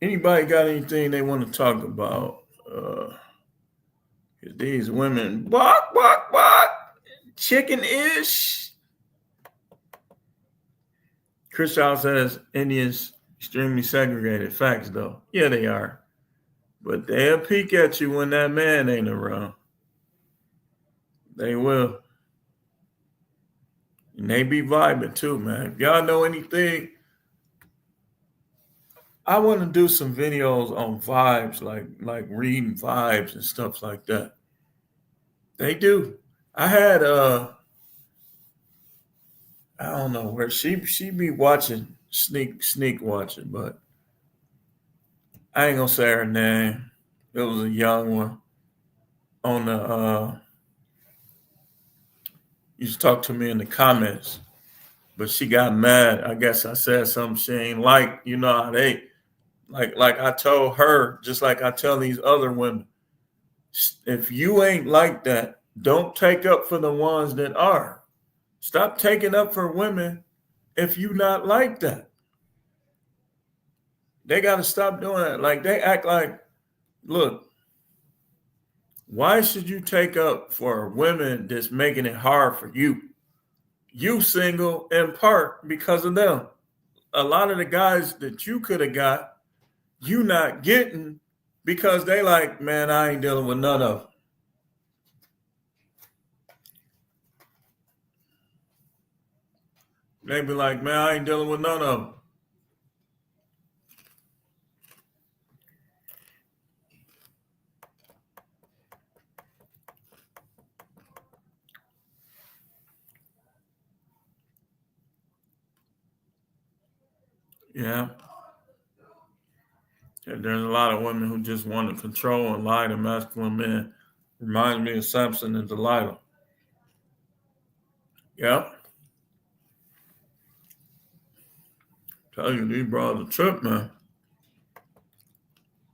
Anybody got anything they want to talk about? These women, what? Chicken-ish. Chris Child says Indians extremely segregated. Facts, though. Yeah, they are. But they'll peek at you when that man ain't around. They will. And they be vibing too, man. If y'all know anything, I want to do some videos on vibes, like reading vibes and stuff like that. They do. I had I don't know where she be watching, sneak watching, but I ain't gonna say her name. It was a young one on the used to talk to me in the comments, but she got mad. I guess I said something she ain't like. You know how they like I told her, just like I tell these other women, if you ain't like that, don't take up for the ones that are. Stop taking up for women if you not like that. They got to stop doing that. Like they act like, look, why should you take up for women that's making it hard for you? You single in part because of them. A lot of the guys that you could have got, you not getting because they like, man, I ain't dealing with none of them. They be like, man, I ain't dealing with none of them. Yeah. And there's a lot of women who just want to control and lie to masculine men. Reminds me of Samson and Delilah. Yep. Tell you, these bros a trip, man.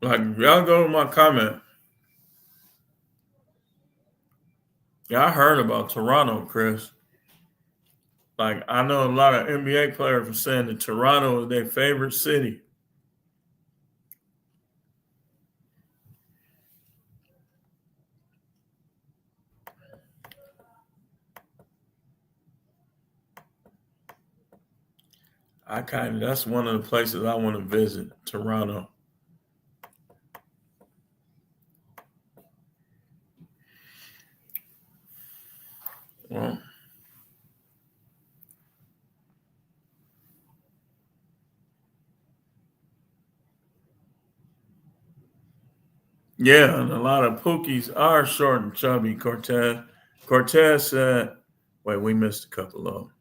Like, if y'all go to my comment, yeah, I heard about Toronto, Chris. Like, I know a lot of NBA players are saying that Toronto is their favorite city. that's one of the places I want to visit, Toronto. Well, yeah, and a lot of Pookies are short and chubby. Cortez said, wait, we missed a couple of them.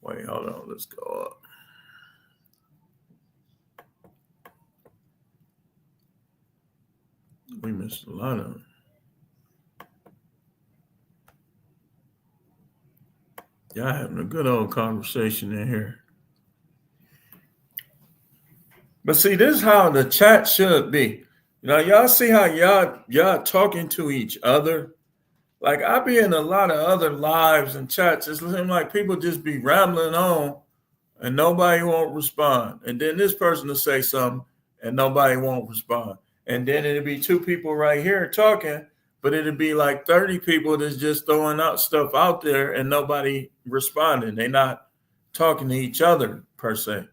Wait, hold on. Let's go up. We missed a lot of them. Y'all having a good old conversation in here. But see, this is how the chat should be. Y'all see how y'all talking to each other. Like I be in a lot of other lives and chats. It seems like people just be rambling on and nobody won't respond. And then this person will say something and nobody won't respond. And then it'll be two people right here talking, but it'll be like 30 people that's just throwing out stuff out there and nobody responding. They're not talking to each other per se.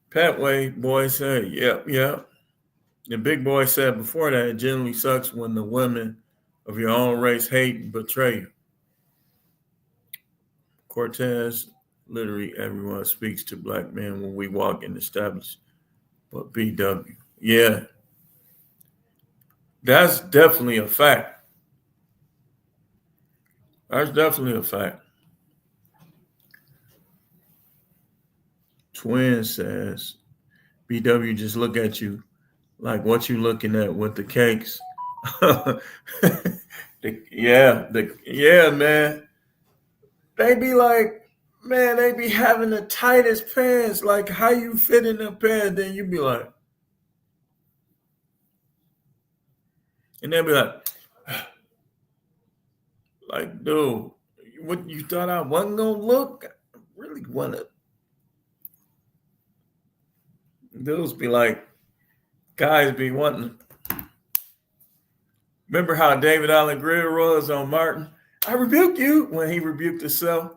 Petway boy said, yep, yep. The big boy said before that, it generally sucks when the women of your own race hate and betray you. Cortez, literally everyone speaks to black men when we walk in established. But BW, yeah, that's definitely a fact. That's definitely a fact. Twin says, BW just look at you like what you looking at with the cakes. Yeah, man. They be like, man, they be having the tightest pants. Like, how you fit in the pants? Then you be and they'll be like, dude, what you thought I wasn't gonna look? I really wanna. Dudes be like, guys be wanting. Remember how David Allen Greer was on Martin? I rebuke you when he rebuked himself.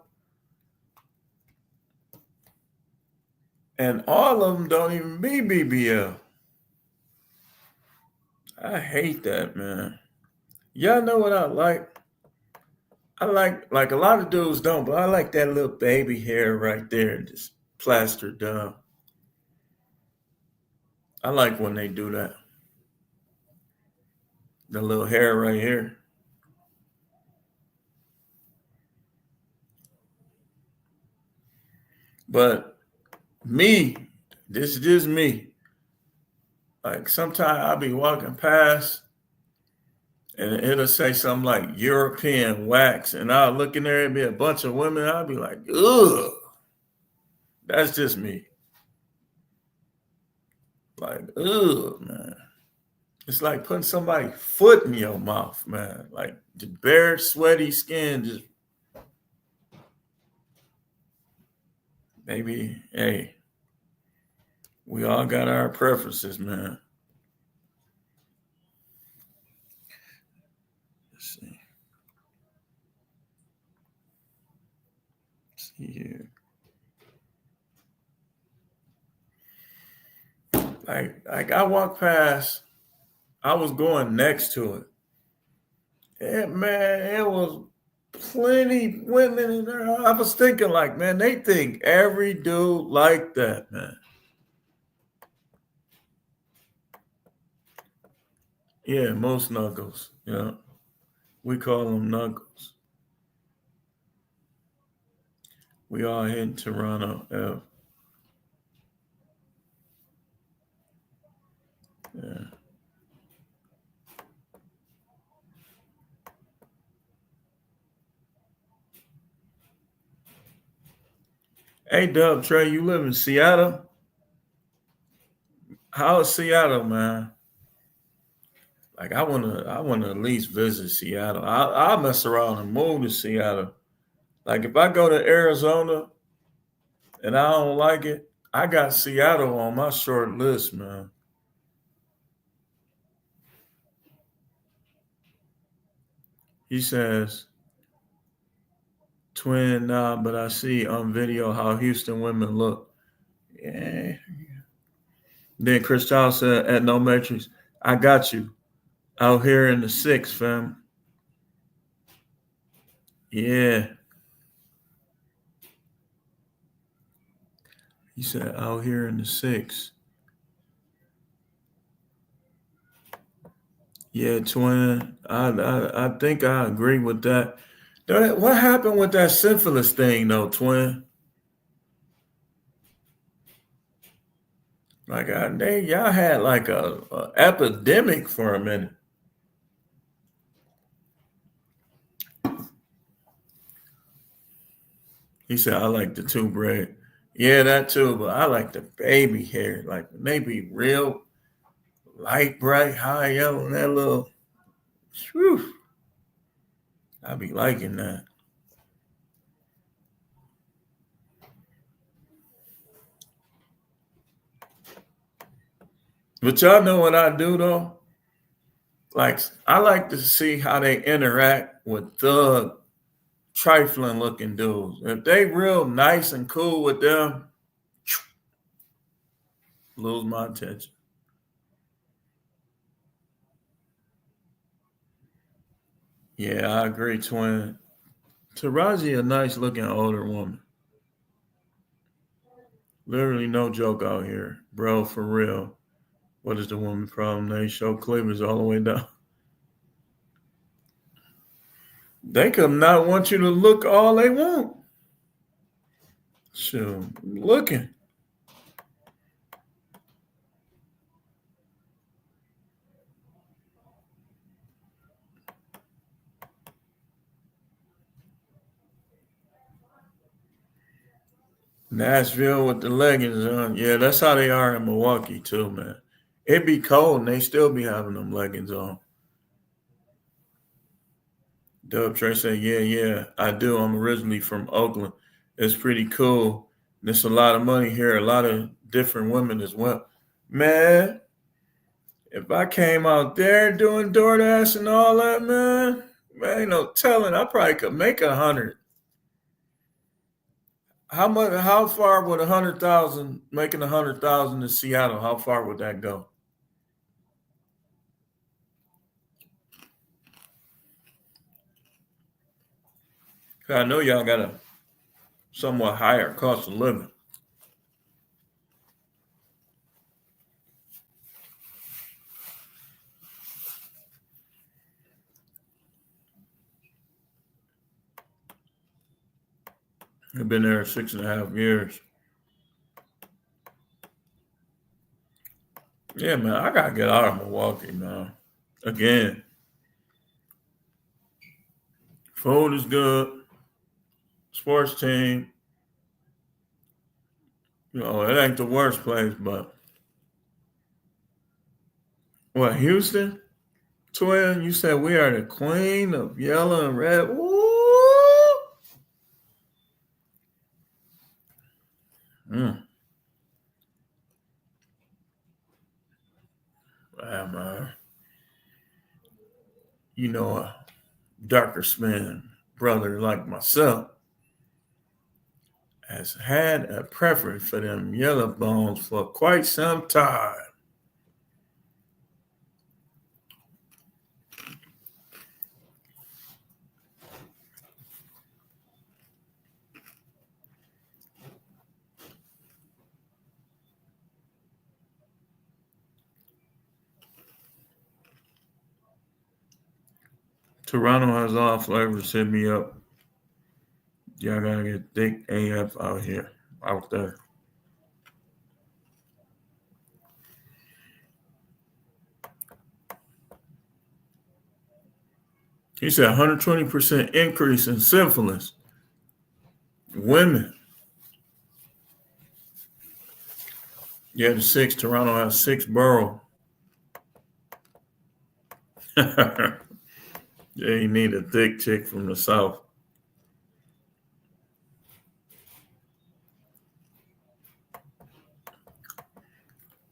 And all of them don't even be BBL. I hate that, man. Y'all know what I like? I like a lot of dudes don't, but I like that little baby hair right there, just plastered down. I like when they do that. The little hair right here. But me, this is just me. Like sometimes I'll be walking past and it'll say something like European wax, and I'll look in there and be a bunch of women. I'll be like, ugh. That's just me. Like, ugh, man. It's like putting somebody's foot in your mouth, man. Like the bare, sweaty skin, just maybe, hey, we all got our preferences, man. Let's see. Let's see here. Like I walked past, I was going next to it. And man, it was plenty women in there. I was thinking, like, man, they think every dude like that, man. Yeah, most knuckles. Yeah, we call them knuckles. We all here in Toronto. Yeah. Hey, Dub Trey, you live in Seattle? How is Seattle, man? Like, I wanna at least visit Seattle. I'll mess around and move to Seattle. Like, if I go to Arizona and I don't like it, I got Seattle on my short list, man. He says, Twin, but I see on video how Houston women look. Yeah. Then Chris Child said at No Matrix, I got you out here in the six, fam. Yeah. He said out here in the six. Yeah, twin. I think I agree with that. What happened with that syphilis thing though, twin? Like y'all had like a epidemic for a minute. He said, I like the two braid. Yeah, that too, but I like the baby hair. Like when they be real light, bright, high yellow, and that little whew, I be liking that. But y'all know what I do though? Like I like to see how they interact with thug trifling looking dudes. If they real nice and cool with them, lose my attention. Yeah, I agree, twin. Taraji a nice looking older woman. Literally no joke out here. Bro, for real. What is the woman problem? They show cleavage all the way down. They could not want you to look all they want. Shoot, looking. Nashville with the leggings on. Yeah, that's how they are in Milwaukee too, man. It be cold and they still be having them leggings on. Dub Trey said, yeah, I do. I'm originally from Oakland. It's pretty cool. There's a lot of money here, a lot of different women as well. Man, if I came out there doing DoorDash and all that, man, ain't no telling. I probably could make 100. How much? How far would 100,000 making 100,000 in Seattle? How far would that go? I know y'all got a somewhat higher cost of living. I've been there 6.5 years. Yeah, man, I gotta get out of Milwaukee, man. Again, food is good, sports team. It ain't the worst place, but what, Houston? Twin, you said we are the queen of yellow and red. Woo! Mm. Wow, man. A darker skinned brother like myself has had a preference for them yellow bones for quite some time. Toronto has all flavors. Hit me up. Y'all gotta get thick AF out there. He said 120% increase in syphilis. Women. Yeah, the six. Toronto has 6 boroughs. Yeah, you need a thick chick from the south.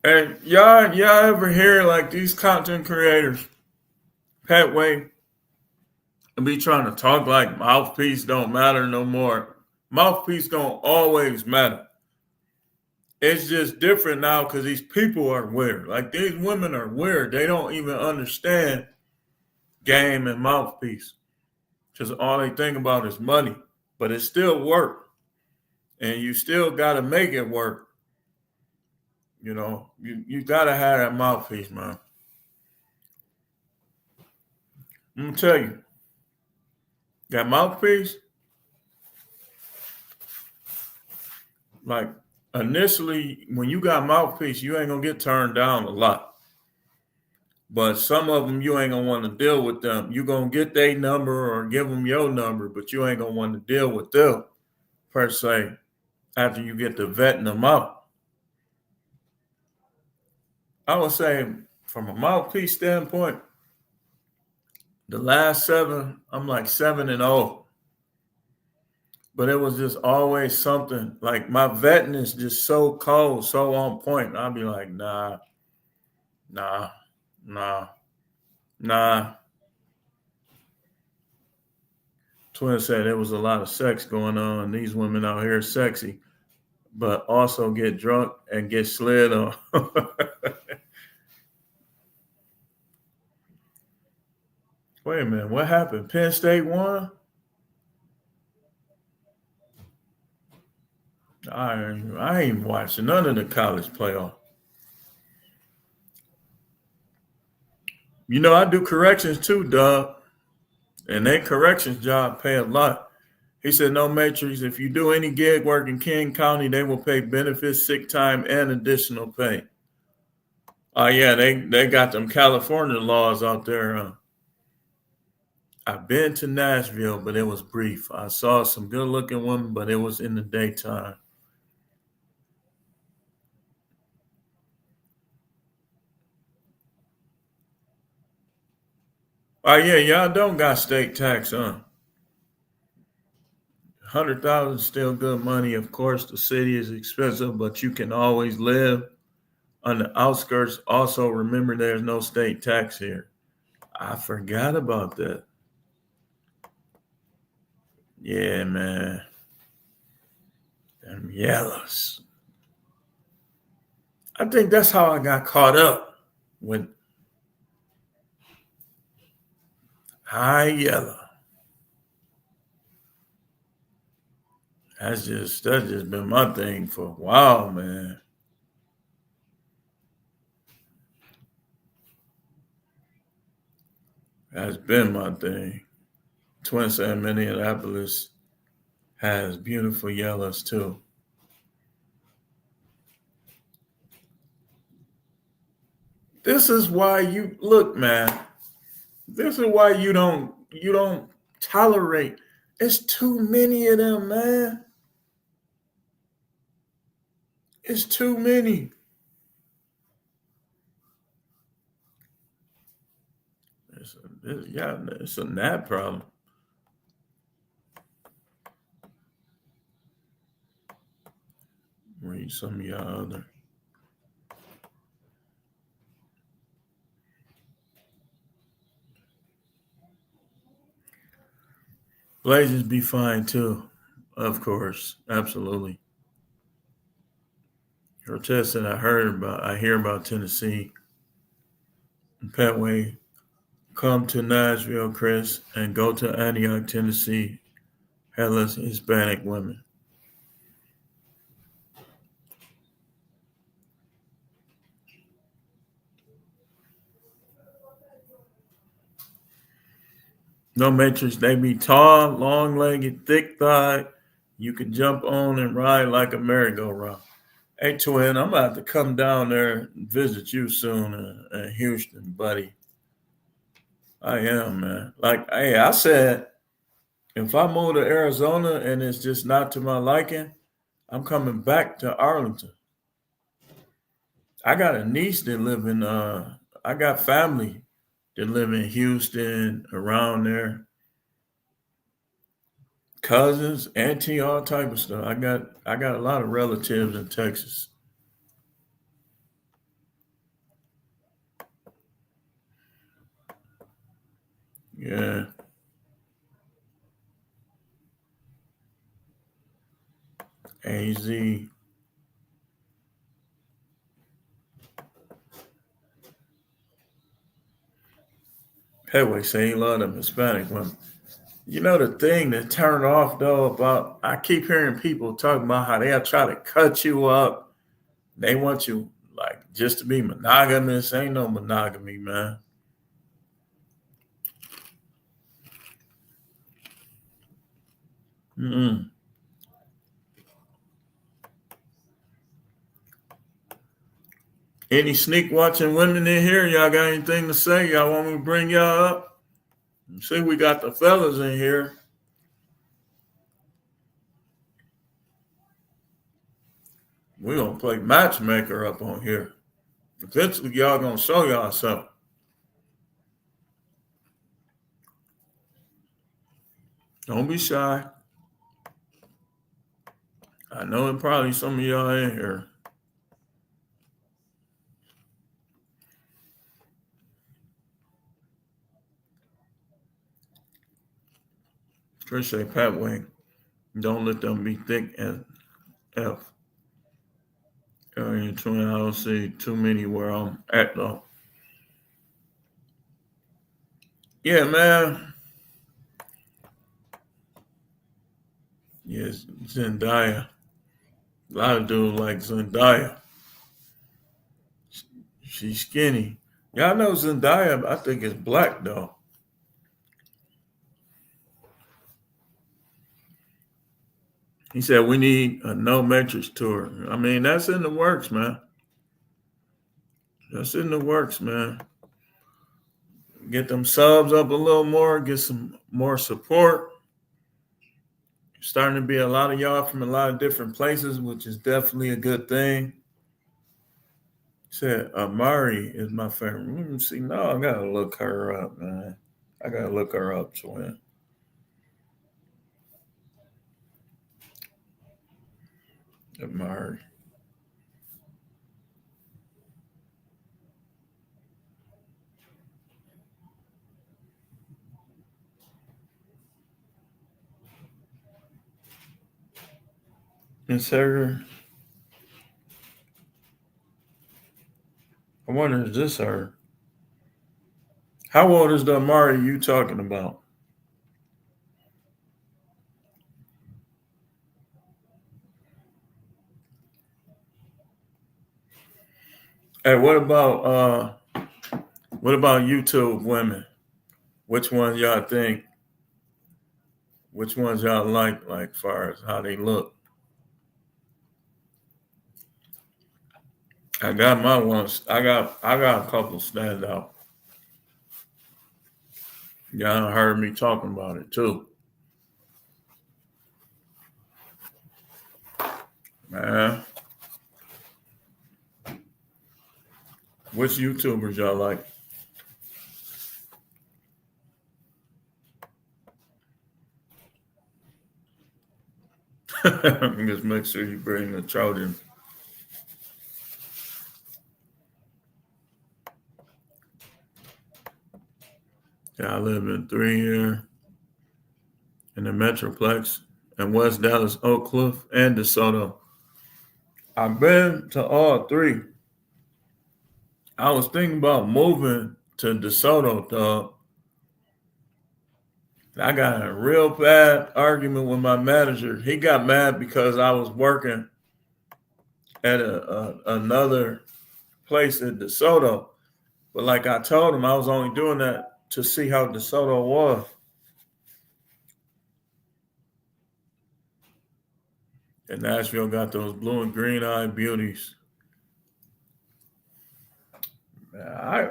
And y'all ever hear like these content creators, Pat Wade, and be trying to talk like mouthpiece don't matter no more. Mouthpiece don't always matter. It's just different now because these people are weird. Like these women are weird. They don't even understand game and mouthpiece. Because all they think about is money. But it still work. And you still gotta make it work. You know, you gotta have that mouthpiece, man. I'm gonna tell you, that mouthpiece, like initially, when you got mouthpiece, you ain't gonna get turned down a lot. But some of them you ain't gonna want to deal with them. You gonna get their number or give them your number, but you ain't gonna want to deal with them per se after you get to vetting them out. I would say from a mouthpiece standpoint, the last seven, I'm like 7-0. But it was just always something like my vetting is just so cold, so on point. I'd be like, nah, nah, nah, nah. Twin said there was a lot of sex going on. These women out here are sexy, but also get drunk and get slid on. Wait a minute, what happened? Penn State won? I ain't watching none of the college playoff. You know, I do corrections too, Doug. And that corrections job pay a lot. He said, no matrix, if you do any gig work in King County, they will pay benefits, sick time, and additional pay. Oh, yeah, they got them California laws out there. I've been to Nashville, but it was brief. I saw some good looking women, but it was in the daytime. Oh, yeah, y'all don't got state tax, huh? 100,000 is still good money. Of course, the city is expensive, but you can always live on the outskirts. Also, remember there's no state tax here. I forgot about that. Yeah, man. Them yellows. I think that's how I got caught up with high yellow. That's just been my thing for a while, man. That's been my thing. Twin said Minneapolis has beautiful yellows too. This is why you look, man. This is why you don't tolerate. It's too many of them, man. It's too many. It's a gnat problem. Read some of y'all other. Blazers be fine too, of course, absolutely. Cortez said I hear about Tennessee. Petway, come to Nashville, Chris, and go to Antioch, Tennessee. Headless Hispanic women. No matrix, they be tall, long legged, thick thighed. You can jump on and ride like a merry-go-round. Hey, twin, I'm about to come down there and visit you soon in Houston, buddy. I am, man. Like, hey, I said, if I move to Arizona and it's just not to my liking, I'm coming back to Arlington. I got a niece that live in I got family that live in Houston, around there. Cousins, auntie, all type of stuff. I got a lot of relatives in Texas. Yeah. AZ. Heavyweight say he love them Hispanic women. You know the thing that turned off though about I keep hearing people talking about how they'll try to cut you up. They want you like just to be monogamous. Ain't no monogamy, man. Mm-mm. Any sneak watching women in here? Y'all got anything to say? Y'all want me to bring y'all up? See, we got the fellas in here. We're gonna play matchmaker up on here. Eventually, y'all gonna show y'all something. Don't be shy. I know it probably some of y'all in here. Trish say Pat Wing. Don't let them be thick as F. Area 20, I don't see too many where I'm at though. Yeah, man. Yes, Zendaya. A lot of dudes like Zendaya. She's skinny. Y'all know Zendaya, I think is black though. He said we need a no metrics tour. I mean, that's in the works, man. That's in the works, man. Get them subs up a little more, get some more support. Starting to be a lot of y'all from a lot of different places, which is definitely a good thing. Said Amari is my favorite. Let me see. No, I gotta look her up, man. I gotta look her up, twin. Amari. Is her? I wonder is this her? How old is the Amari you talking about? Hey, what about YouTube women? Which ones y'all think? Which ones y'all like far as how they look? I got my ones. I got a couple stand out. Y'all heard me talking about it too. Man. Which YouTubers y'all like? Just make sure you bring the Trojan. Yeah, I live in 3 here in the Metroplex in West Dallas, Oak Cliff, and DeSoto. I've been to all three. I was thinking about moving to DeSoto, dog. I got a real bad argument with my manager. He got mad because I was working at another place in DeSoto. But like I told him, I was only doing that to see how DeSoto was. And Nashville got those blue and green eyed beauties. I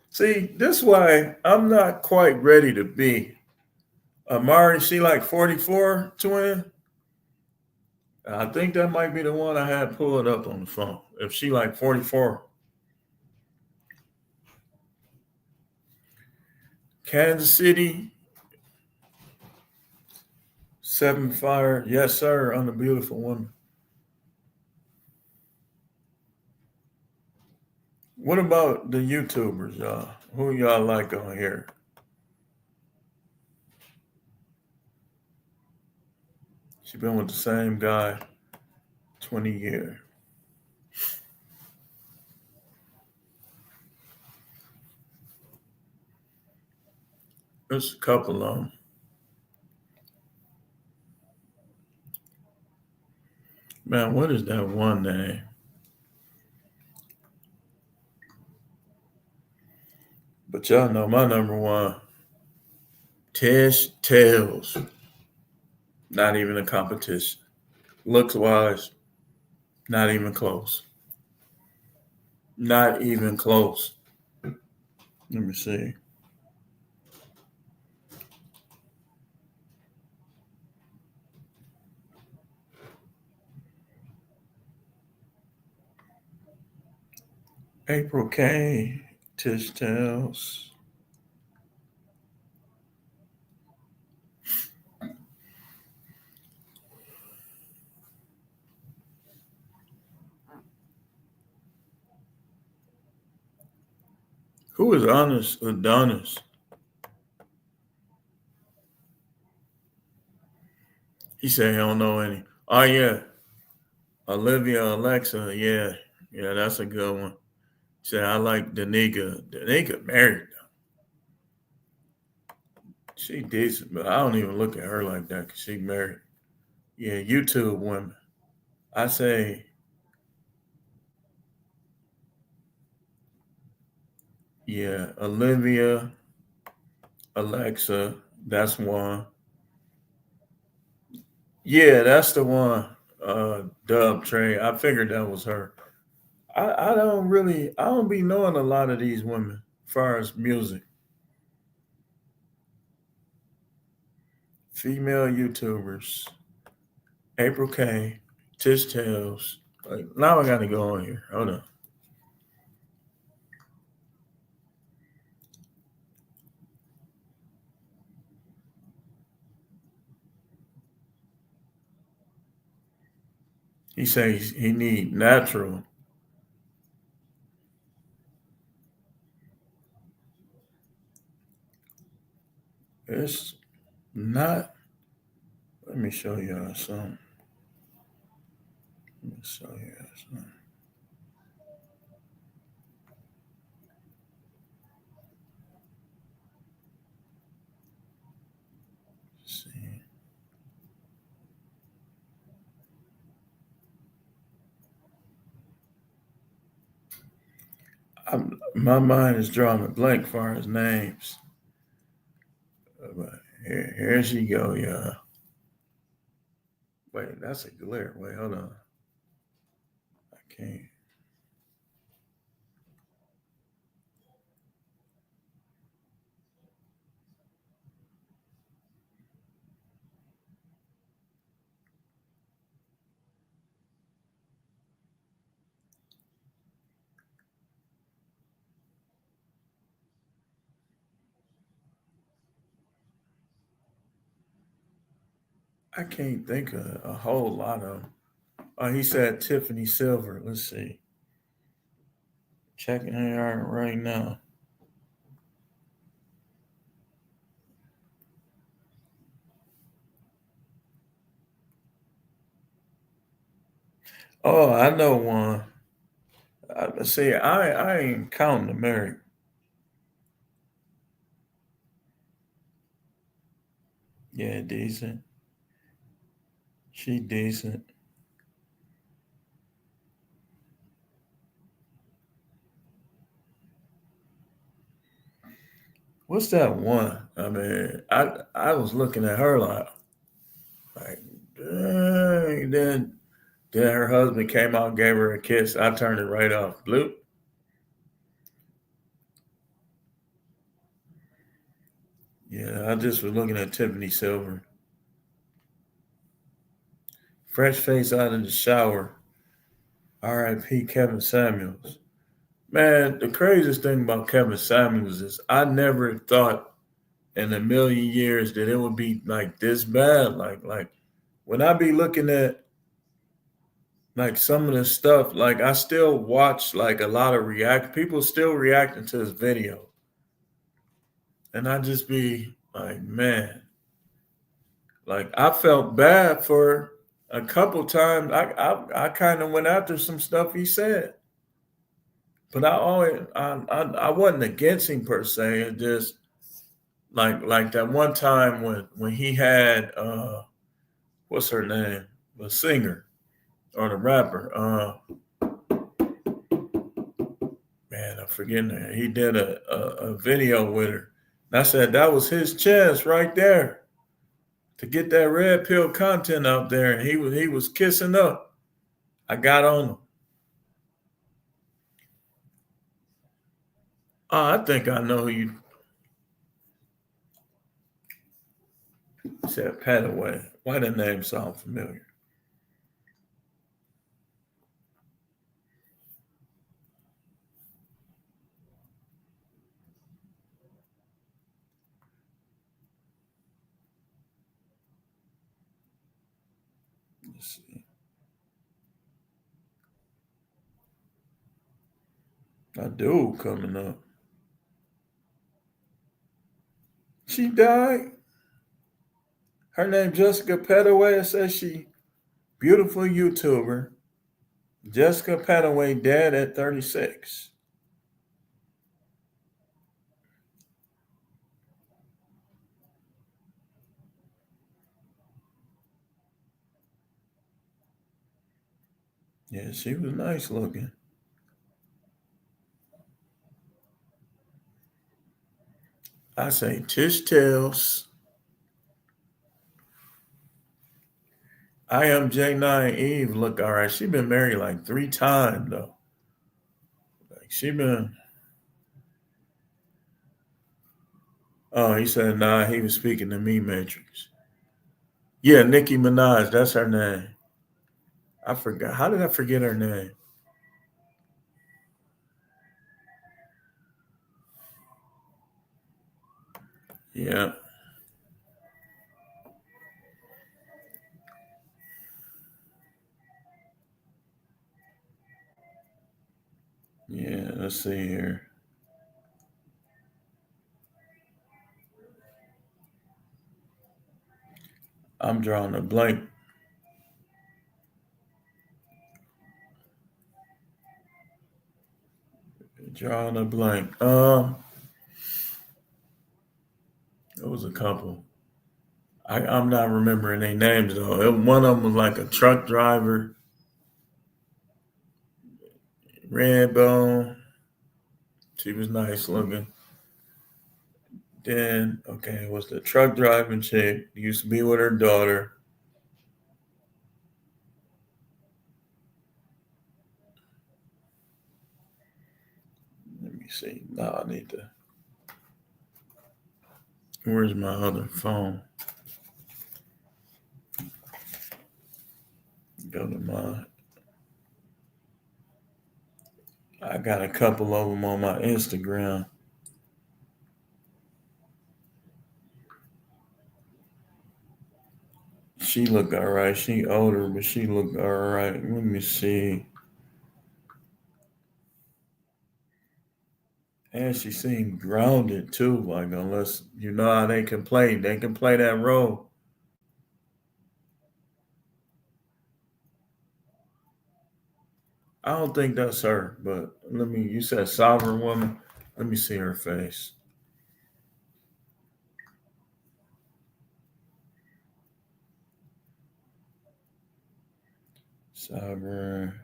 see this way. I'm not quite ready to be. Amari, she like 44, twin. I think that might be the one I had pulled up on the phone. If she like 44. Kansas City, 7 fire. Yes, sir. I'm a beautiful woman. What about the YouTubers, y'all? Who y'all like on here? She been with the same guy. 20 year. There's a couple of them. Man, what is that one name? But y'all know my number one. Tish Tails. Not even a competition. Looks wise, not even close. Not even close. Let me see. April K. Tish Tails. Who is Honest Adonis? He said he don't know any. Oh yeah, Olivia Alexa. Yeah, that's a good one. He said I like Danica. Danica married. She decent, but I don't even look at her like that because she married. Yeah, YouTube women. I say, yeah, Olivia, Alexa, that's one. Yeah, that's the one. Dub Trey. I figured that was her. I don't be knowing a lot of these women as far as music. Female YouTubers. April K, Tish Tales. Like, now I gotta go on here. Hold on. He says he need natural. It's not. Let me show y'all something. Let me show y'all something. Let's see. My mind is drawing a blank as far as names. But here she go, y'all. Wait, that's a glare. Wait, hold on. I can't. I can't think of a whole lot of them. He said Tiffany Silver. Let's see. Checking her out right now. Oh, I know one. See, I ain't counting the married. Yeah, decent. She decent. What's that one? I mean, I was looking at her like dang. Then her husband came out, and gave her a kiss. I turned it right off. Bloop. Yeah, I just was looking at Tiffany Silver. Fresh face out of the shower. R.I.P. Kevin Samuels. Man, the craziest thing about Kevin Samuels is I never thought in a million years that it would be like this bad. Like when I be looking at like some of the stuff, like I still watch like a lot of react people still reacting to his video. And I just be like, man, like I felt bad for her a couple times I kind of went after some stuff he said, but I wasn't against him per se. It just like that one time when he had what's her name, the singer or the rapper, man, I'm forgetting her. He did a video with her. And I said that was his chance right there to get that red pill content out there, and he was kissing up. I got on him. Oh, I think I know who you said. Padaway. Why the name sound familiar? Let's see. A dude coming up. She died. Her name Jessica Petaway. It says she beautiful YouTuber. Jessica Petaway dead at 36. Yeah, she was nice looking. I say Tish Tells. I am J9 Eve. Look, all right. She been married like 3 times though. Like she been. Oh, he said nah. He was speaking to me, Matrix. Yeah, Nicki Minaj. That's her name. I forgot. How did I forget her name? Yeah, yeah. Let's see here. I'm drawing a blank. Drawing a blank. It was a couple. I'm not remembering their names though. One of them was like a truck driver, Redbone. She was nice looking. Then okay, it was the truck driving chick. Used to be with her daughter. Let me see. No, I need to. Where's my other phone? Go to my. I got a couple of them on my Instagram. She look all right. She older, but she look all right. Let me see. And she seemed grounded too. Like unless you know how they can play that role. I don't think that's her, but let me. You said sovereign woman. Let me see her face. Sovereign.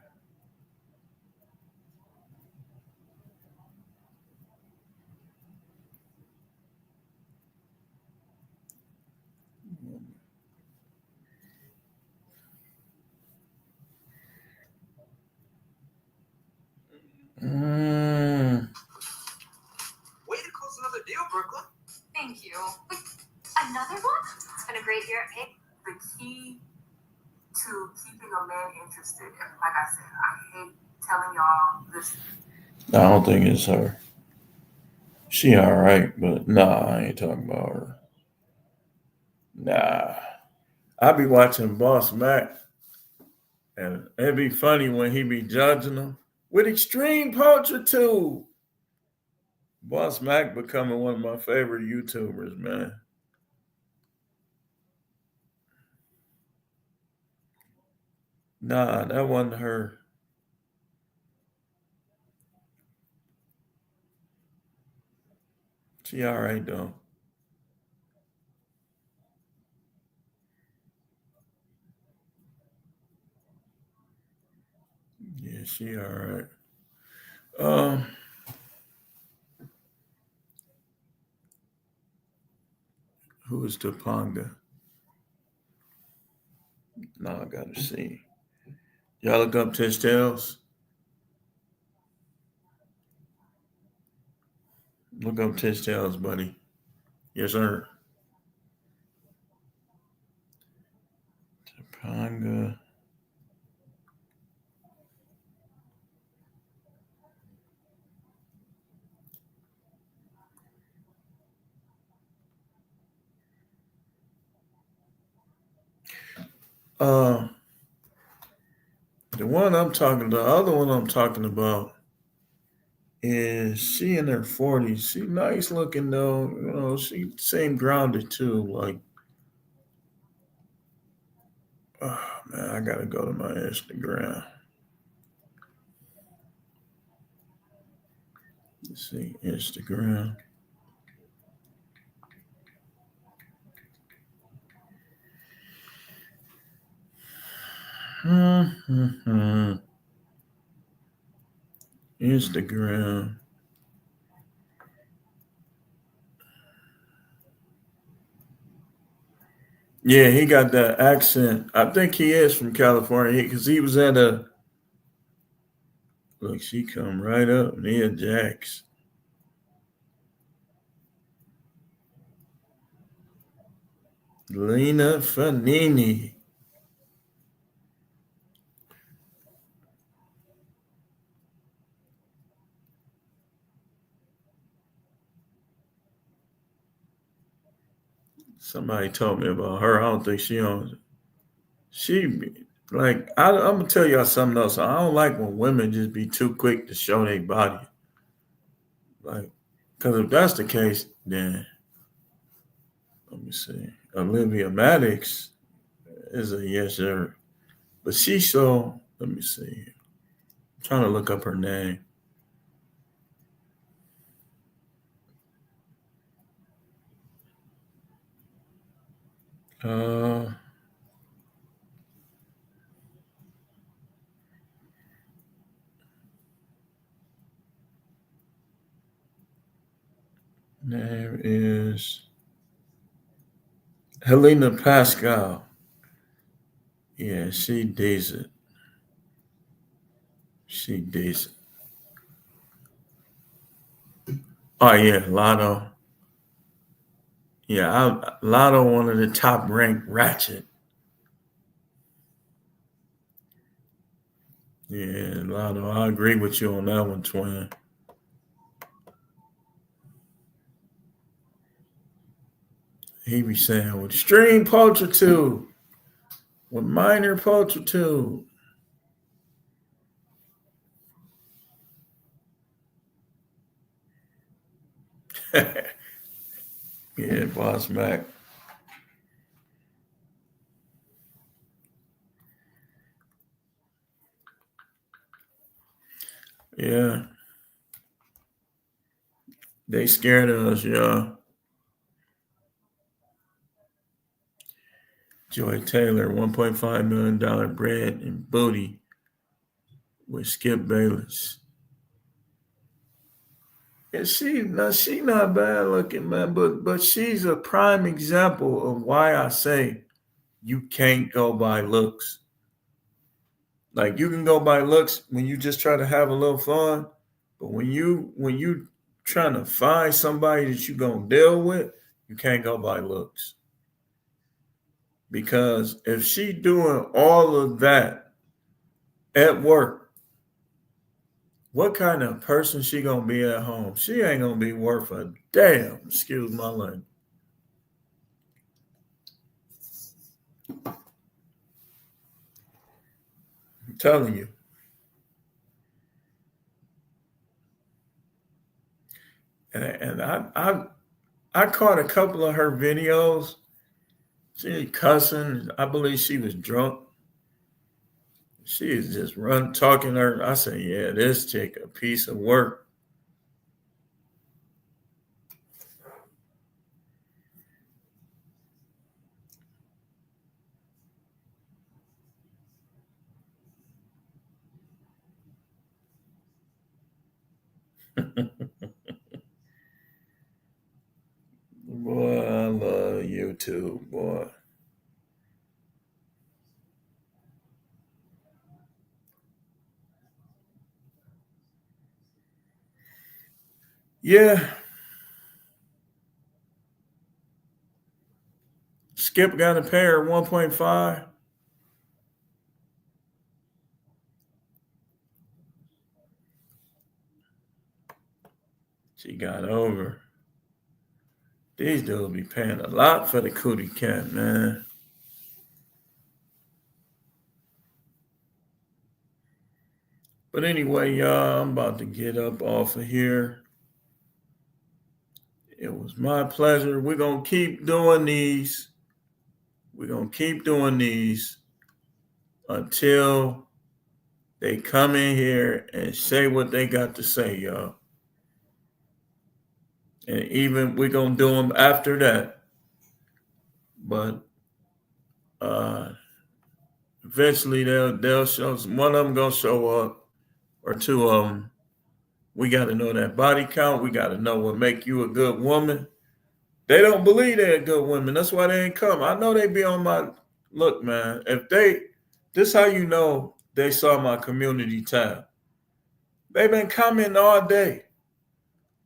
Mm, Way to close another deal, Brooklyn. Thank you. Another one? It's been a great year at Pick. The key to keeping a man interested, and like I said, I hate telling y'all this. I don't think it's her. She all right, but nah, I ain't talking about her. Nah, I be watching Boss Mac, and it'd be funny when he be judging them with extreme portraiture. Boss Mac becoming one of my favorite YouTubers, man. Nah, that wasn't her. She all right though. Yeah, she all right. Um, who is Topanga? Now I gotta see. Y'all look up Tish Tales. Look up Tish Tales, buddy. Yes, sir. Topanga. Uh, the other one I'm talking about is she in her 40s. She nice looking though. You know, she seem grounded too. Like, oh man, I gotta go to my Instagram. Let's see, Instagram. Mm-hmm. Instagram. Yeah, he got that accent. I think he is from California because he was at a. Look, she come right up. Nia Jax. Lena Fanini. Somebody told me about her. I don't think she owns it. I'm gonna tell y'all something else. I don't like when women just be too quick to show their body. Like, because if that's the case, then let me see. Olivia Maddox is a yes sir, but she so. Let me see. I'm trying to look up her name. Uh, name is Helena Pascal. Yeah, she decent. She decent. Oh yeah, Lotto. Yeah, Lotto one of the top ranked ratchet. Yeah, Lotto. I agree with you on that one, twin. He be saying with extreme pulchritude, with minor pulchritude. Yeah, Boss Mac. Yeah, they scared of us, y'all. Joy Taylor, $1.5 million bread and booty with Skip Bayless. And she not bad looking, man, but she's a prime example of why I say you can't go by looks. Like you can go by looks when you just try to have a little fun, but when you trying to find somebody that you gonna deal with, you can't go by looks. Because if she doing all of that at work, what kind of person she gonna be at home? She ain't gonna be worth a damn. Excuse my language. I'm telling you. And I caught a couple of her videos. She cussing. I believe she was drunk. She is just talking her. I say, yeah, this chick a piece of work. Boy, I love YouTube, boy. Yeah. Skip got to pay her 1.5. She got over. These dudes be paying a lot for the cootie cat, man. But anyway, y'all, I'm about to get up off of here. It was my pleasure. We're going to keep doing these. We're going to keep doing these until they come in here and say what they got to say, y'all. And even we're going to do them after that. But eventually they'll show, one of them going to show up, or two of them. We got to know that body count. We got to know what make you a good woman. They don't believe they're good women. That's why they ain't come. I know they be on my look, man. If this how you know they saw my community tab. They've been commenting all day.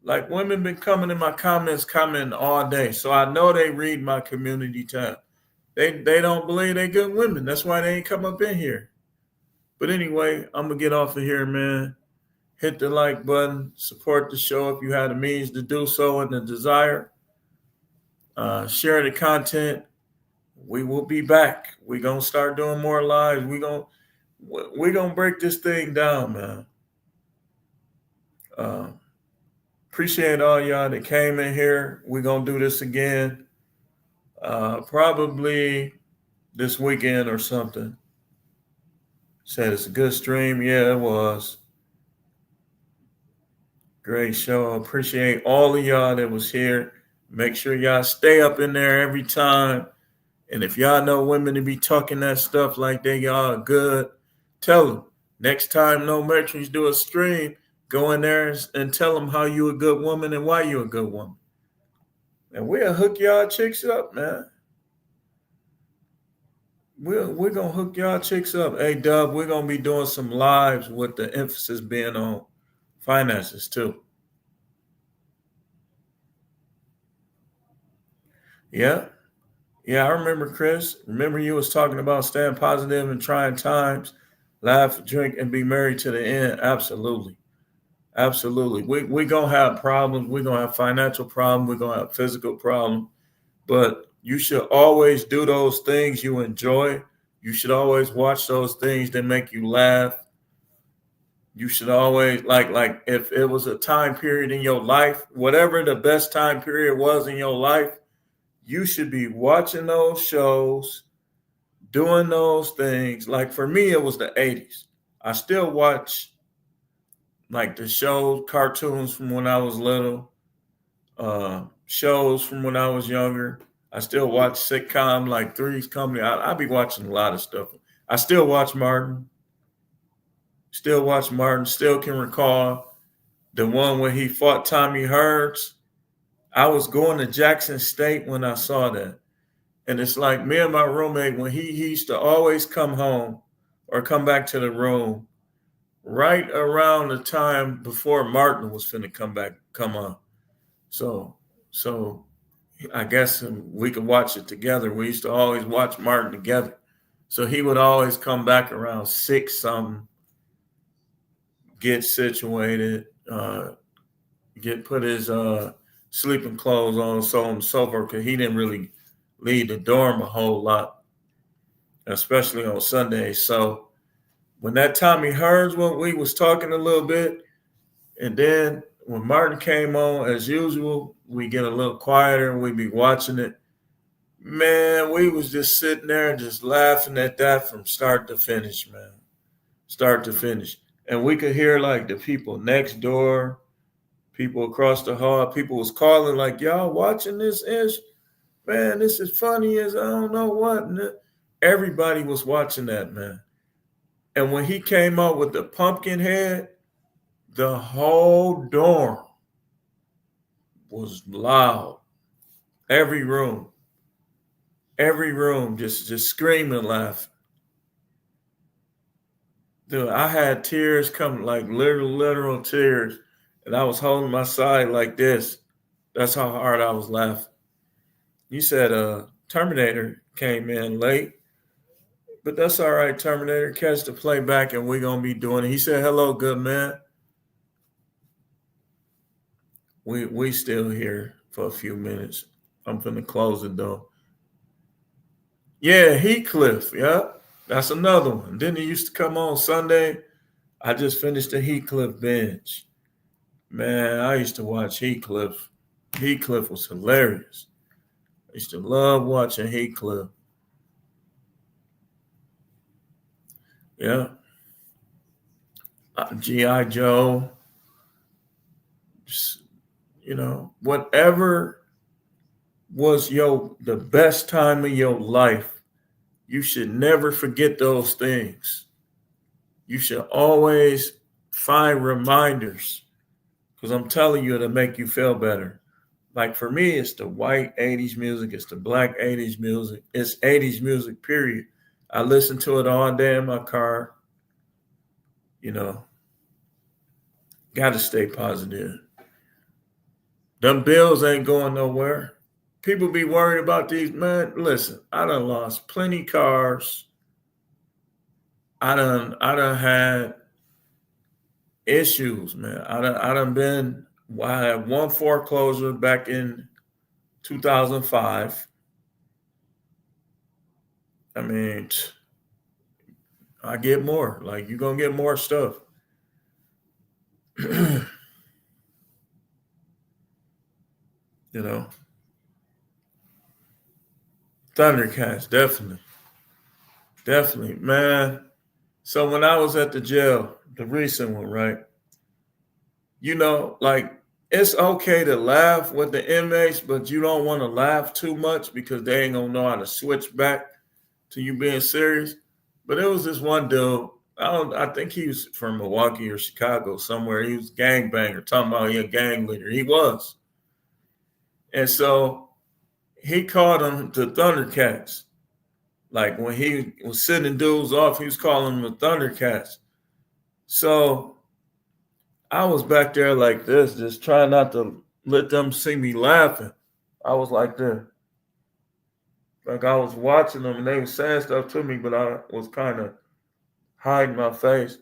Like women been coming in my comments, commenting all day. So I know they read my community tab. They don't believe they good women. That's why they ain't come up in here. But anyway, I'm gonna get off of here, man. Hit the like button, support the show if you had the means to do so and the desire. Share the content. We will be back. We're gonna start doing more lives. We're gonna break this thing down, man. Appreciate all y'all that came in here. We're gonna do this again. Probably this weekend or something. Said it's a good stream. Yeah, it was. Great show. Appreciate all of y'all that was here. Make sure y'all stay up in there every time. And if y'all know women to be talking that stuff like they y'all good, tell them. Next time No Metrics do a stream, go in there and tell them how you a good woman and why you a good woman. And we'll hook y'all chicks up, man. We're going to hook y'all chicks up. Hey, Dub, we're going to be doing some lives with the emphasis being on finances, too. Yeah. Yeah, I remember, Chris. Remember you was talking about staying positive in trying times, laugh, drink, and be married to the end. Absolutely. Absolutely. We're going to have problems. We're going to have financial problems. We're going to have physical problems. But you should always do those things you enjoy. You should always watch those things that make you laugh. You should always, like if it was a time period in your life, whatever the best time period was in your life, you should be watching those shows, doing those things. Like for me, it was the 80s. I still watch like the shows, cartoons from when I was little, shows from when I was younger. I still watch sitcom like Three's Company. I be watching a lot of stuff. I still watch Martin. Still can recall the one where he fought Tommy Hearns. I was going to Jackson State when I saw that. And it's like me and my roommate, when he used to always come home or come back to the room right around the time before Martin was finna come on. So I guess we could watch it together. We used to always watch Martin together. So he would always come back around 6 something, get situated, put his sleeping clothes on, so on and so forth, because he didn't really leave the dorm a whole lot, especially on Sundays. So when that Tommy Hearns one, we was talking a little bit, and then when Martin came on, as usual, we get a little quieter and we be watching it. Man, we was just sitting there and just laughing at that from start to finish, man. start to finish. And we could hear like the people next door, people across the hall, people was calling like, y'all watching this Ish? Man, this is funny as I don't know what. And everybody was watching that, man. And when he came out with the pumpkin head, the whole dorm was loud. Every room just screaming, laughing. Dude, I had tears coming, like literal tears. And I was holding my side like this. That's how hard I was laughing. You said Terminator came in late, but that's all right, Terminator. Catch the playback and we're going to be doing it. He said, hello, good man. We still here for a few minutes. I'm finna close the door. Yeah, Heathcliff, yeah. That's another one. Then he used to come on Sunday. I just finished the Heathcliff binge. Man, I used to watch Heathcliff. Heathcliff was hilarious. I used to love watching Heathcliff. Yeah. G.I. Joe. Just, whatever was the best time of your life, you should never forget those things. You should always find reminders, because I'm telling you, it'll make you feel better. Like for me, it's the white 80s music. It's the black 80s music. It's 80s music, period. I listen to it all day in my car. Got to stay positive. Them bills ain't going nowhere. People be worried about these, man. Listen, I done lost plenty cars. I done had issues, man. I had one foreclosure back in 2005. I mean, I get more. Like, you're going to get more stuff. Thundercats, definitely, man. So when I was at the jail, the recent one, right? Like, it's okay to laugh with the inmates, but you don't want to laugh too much because they ain't gonna know how to switch back to you being serious. But it was this one dude. I think he was from Milwaukee or Chicago somewhere. He was a gangbanger, talking about he a gang leader. He was. And so he called them the Thundercats. Like when he was sending dudes off, he was calling them the Thundercats. So I was back there like this, just trying not to let them see me laughing. I was like this. Like I was watching them and they were saying stuff to me, but I was kind of hiding my face.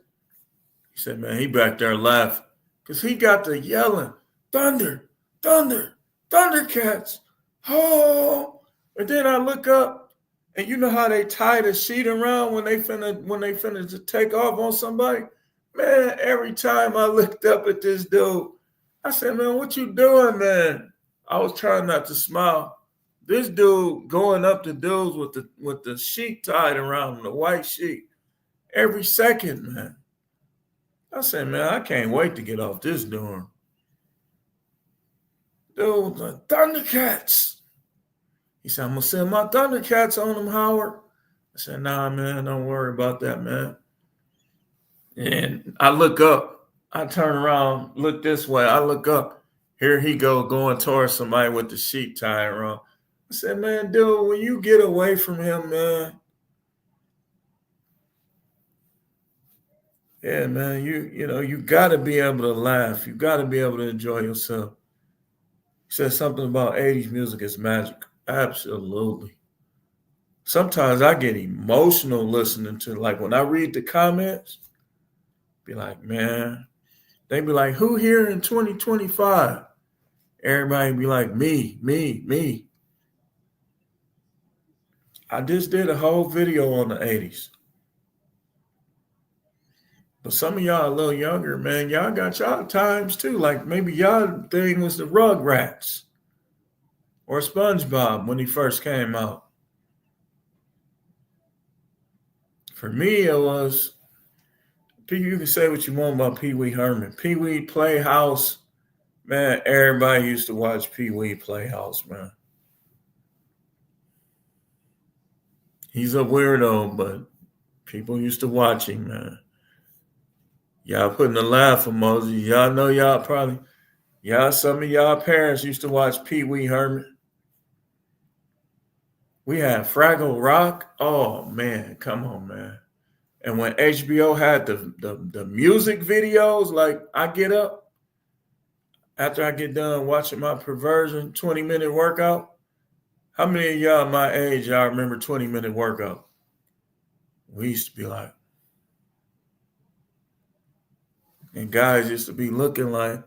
He said, man, he back there laughing because he got to yelling, thunder, thunder, Thundercats. Oh. And then I look up and you know how they tie the sheet around when they finna to take off on somebody? Man, every time I looked up at this dude, I said, man, what you doing, man? I was trying not to smile. This dude going up to dudes with the sheet tied around him, the white sheet, every second, man. I said, man, I can't wait to get off this dorm. Dude, the Thundercats. He said, I'm going to send my Thundercats on them, Howard. I said, nah, man, don't worry about that, man. And I look up. I turn around, look this way. I look up. Here he going towards somebody with the sheet tied around. I said, man, dude, when you get away from him, man. Yeah, man, you got to be able to laugh. You got to be able to enjoy yourself. He said something about 80s music is magic. Absolutely. Sometimes I get emotional listening to, like, when I read the comments, be like, man, they be like, who here in 2025? Everybody be like, me. I just did a whole video on the 80s. But some of y'all a little younger, man, y'all got y'all times too. Like maybe y'all thing was the Rugrats or SpongeBob when he first came out. For me, it was, You can say what you want about Pee Wee Herman. Pee Wee Playhouse, man, everybody used to watch Pee Wee Playhouse, man. He's a weirdo, but people used to watch him, man. Y'all putting the laugh emoji. Y'all know some of y'all parents used to watch Pee Wee Herman. We had Fraggle Rock. Oh, man, come on, man. And when HBO had the music videos, like I get up, after I get done watching my Perversion 20-minute workout, how many of y'all my age, y'all remember 20-minute workout? We used to be like, and guys used to be looking like,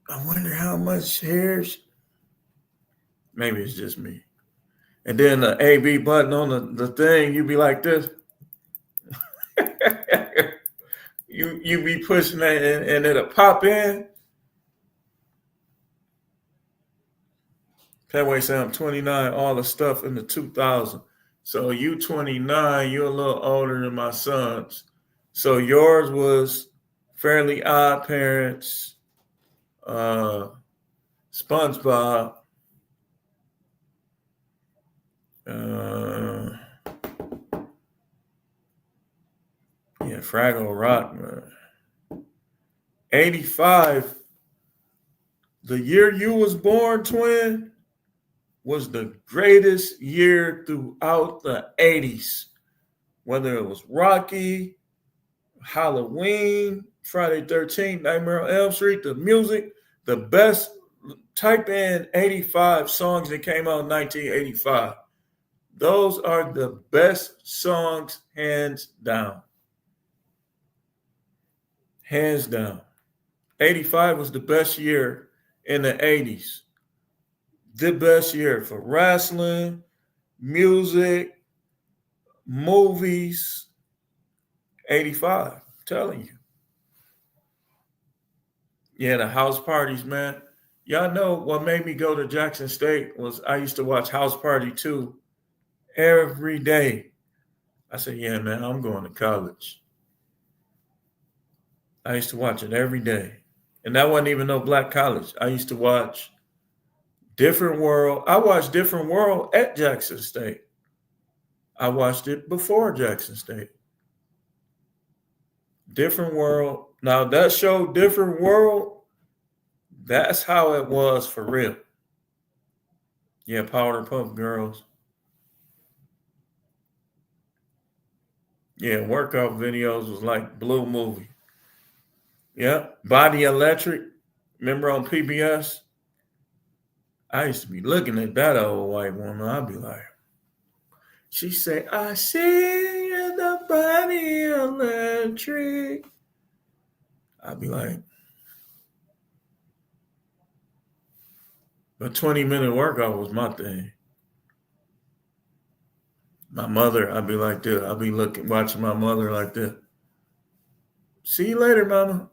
I wonder how much hair. Maybe it's just me. And then the AB button on the thing, you be like this. you be pushing that and it'll pop in. That way say I'm 29, all the stuff in the 2000. So you 29, you're a little older than my sons. So yours was Fairly Odd Parents, SpongeBob, Fraggle Rock, man. 85, the year you was born, twin, was the greatest year throughout the 80s. Whether it was Rocky, Halloween, Friday 13th, Nightmare on Elm Street, the music, the best. Type in 85 songs that came out in 1985. Those are the best songs, hands down. Hands down. 85 was the best year in the 80s. The best year for wrestling, music, movies. 85, I'm telling you. Yeah, the house parties, man. Y'all know what made me go to Jackson State was I used to watch House Party 2 every day. I said, yeah, man, I'm going to college. I used to watch it every day. And that wasn't even no black college. I used to watch Different World. I watched Different World at Jackson State. I watched it before Jackson State. Different World. Now that show, Different World, that's how it was for real. Yeah, Powerpuff Girls. Yeah, workout videos was like Blue Movie. Yeah, Body Electric. Remember on PBS? I used to be looking at that old white woman. I'd be like, she say, I see in the Body Electric. I'd be like, a 20-minute workout was my thing. My mother, I'd be like this. I'd be watching my mother like this. See you later, mama.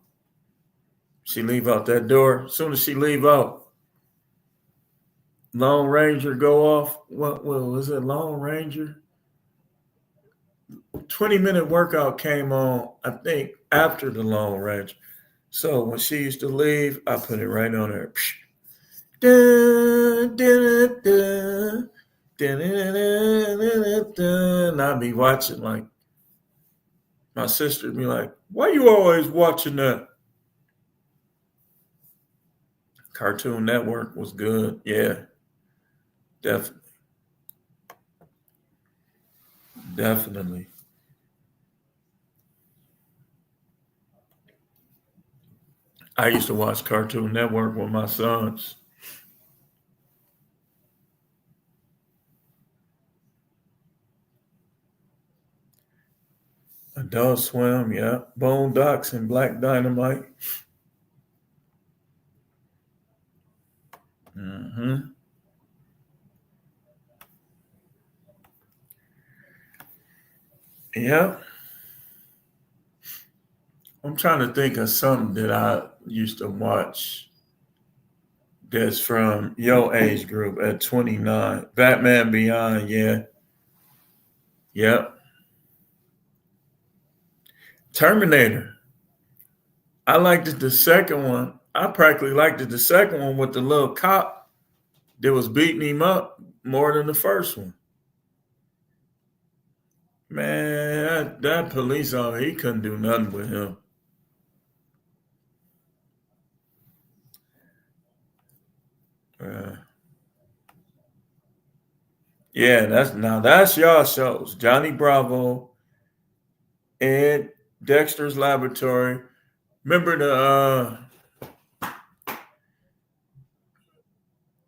She leave out that door. As soon as she leave out, Lone Ranger go off. What was it? Lone Ranger? 20-minute workout came on, I think, after the Lone Ranger. So when she used to leave, I put it right on her. Dun, dun, dun, dun, dun, dun, dun. I'd be watching, like, my sister would be like, why you always watching that? Cartoon Network was good. Yeah, definitely. Definitely. I used to watch Cartoon Network with my sons. Adult Swim, yeah. Boondocks and Black Dynamite. Mm-hmm. Yeah. I'm trying to think of something that I used to watch that's from your age group at 29. Batman Beyond, yeah. Yep. Terminator. I liked it the second one. I practically liked it the second one with the little cop that was beating him up more than the first one. Man, that police officer, he couldn't do nothing with him. Yeah, that's y'all shows. Johnny Bravo, Ed, Dexter's Laboratory. Remember the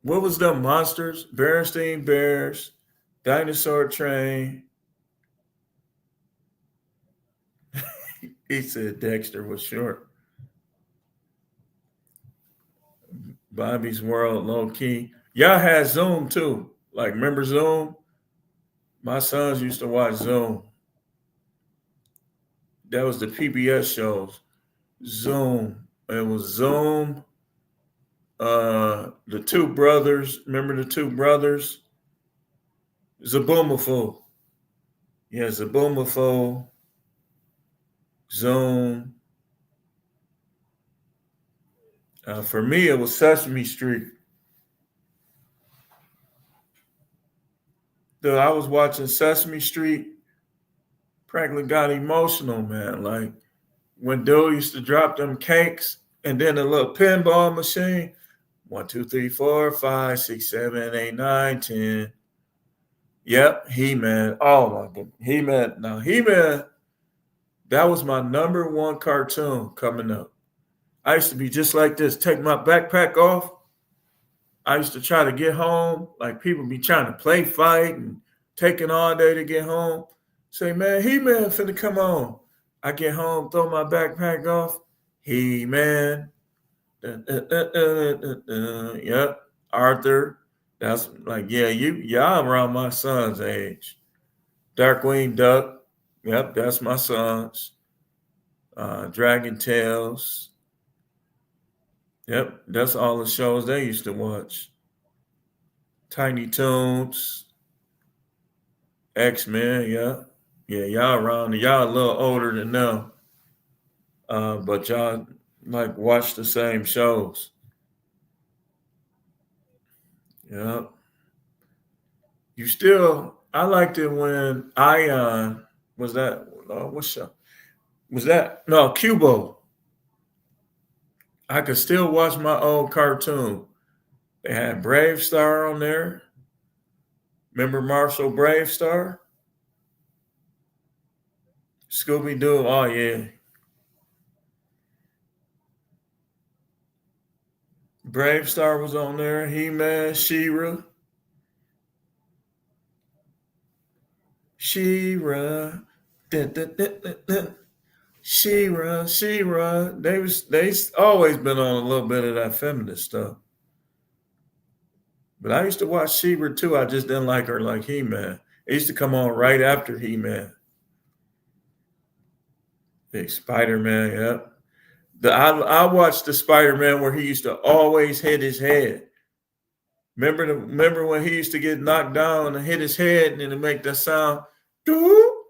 what was the monsters? Berenstein Bears, Dinosaur Train. He said Dexter was short. Bobby's World, Low Key. Y'all had Zoom too. Like, remember Zoom? My sons used to watch Zoom. That was the PBS shows. Zoom. It was Zoom. The two brothers. Remember the two brothers? Zaboomafoo. Yeah, Zaboomafoo. Zoom. For me, it was Sesame Street. Dude, I was watching Sesame Street. Practically got emotional, man. Like when dude used to drop them cakes and then a little pinball machine. 1, 2, 3, 4, 5, 6, 7, 8, 9, 10. Yep, He-Man. Oh my goodness. He-Man. Now, He-Man, that was my number one cartoon coming up. I used to be just like this, take my backpack off. I used to try to get home. Like people be trying to play fight and taking all day to get home. Say, man, He-Man finna come on. I get home, throw my backpack off. He-Man. Yep. Arthur. That's like, yeah, y'all around my son's age. Darkwing Duck. Yep, that's my son's. Dragon Tales. Yep, that's all the shows they used to watch. Tiny Toons. X-Men, yeah. Yeah, y'all around. Y'all a little older than them. But y'all like watch the same shows. Yeah. You still, I liked it when Ion was that, what show? Was that, no, Cubo. I could still watch my old cartoon. They had Brave Star on there. Remember Marshall Brave Star? Scooby-Doo, oh yeah. Brave Star was on there. He-Man, She-Ra. She-Ra. She-Ra. They always been on a little bit of that feminist stuff. But I used to watch She-Ra too. I just didn't like her like He-Man. It used to come on right after He-Man. Big Spider-Man, yep. I watched the Spider-Man where he used to always hit his head. Remember when he used to get knocked down and hit his head and then it make that sound? Doo?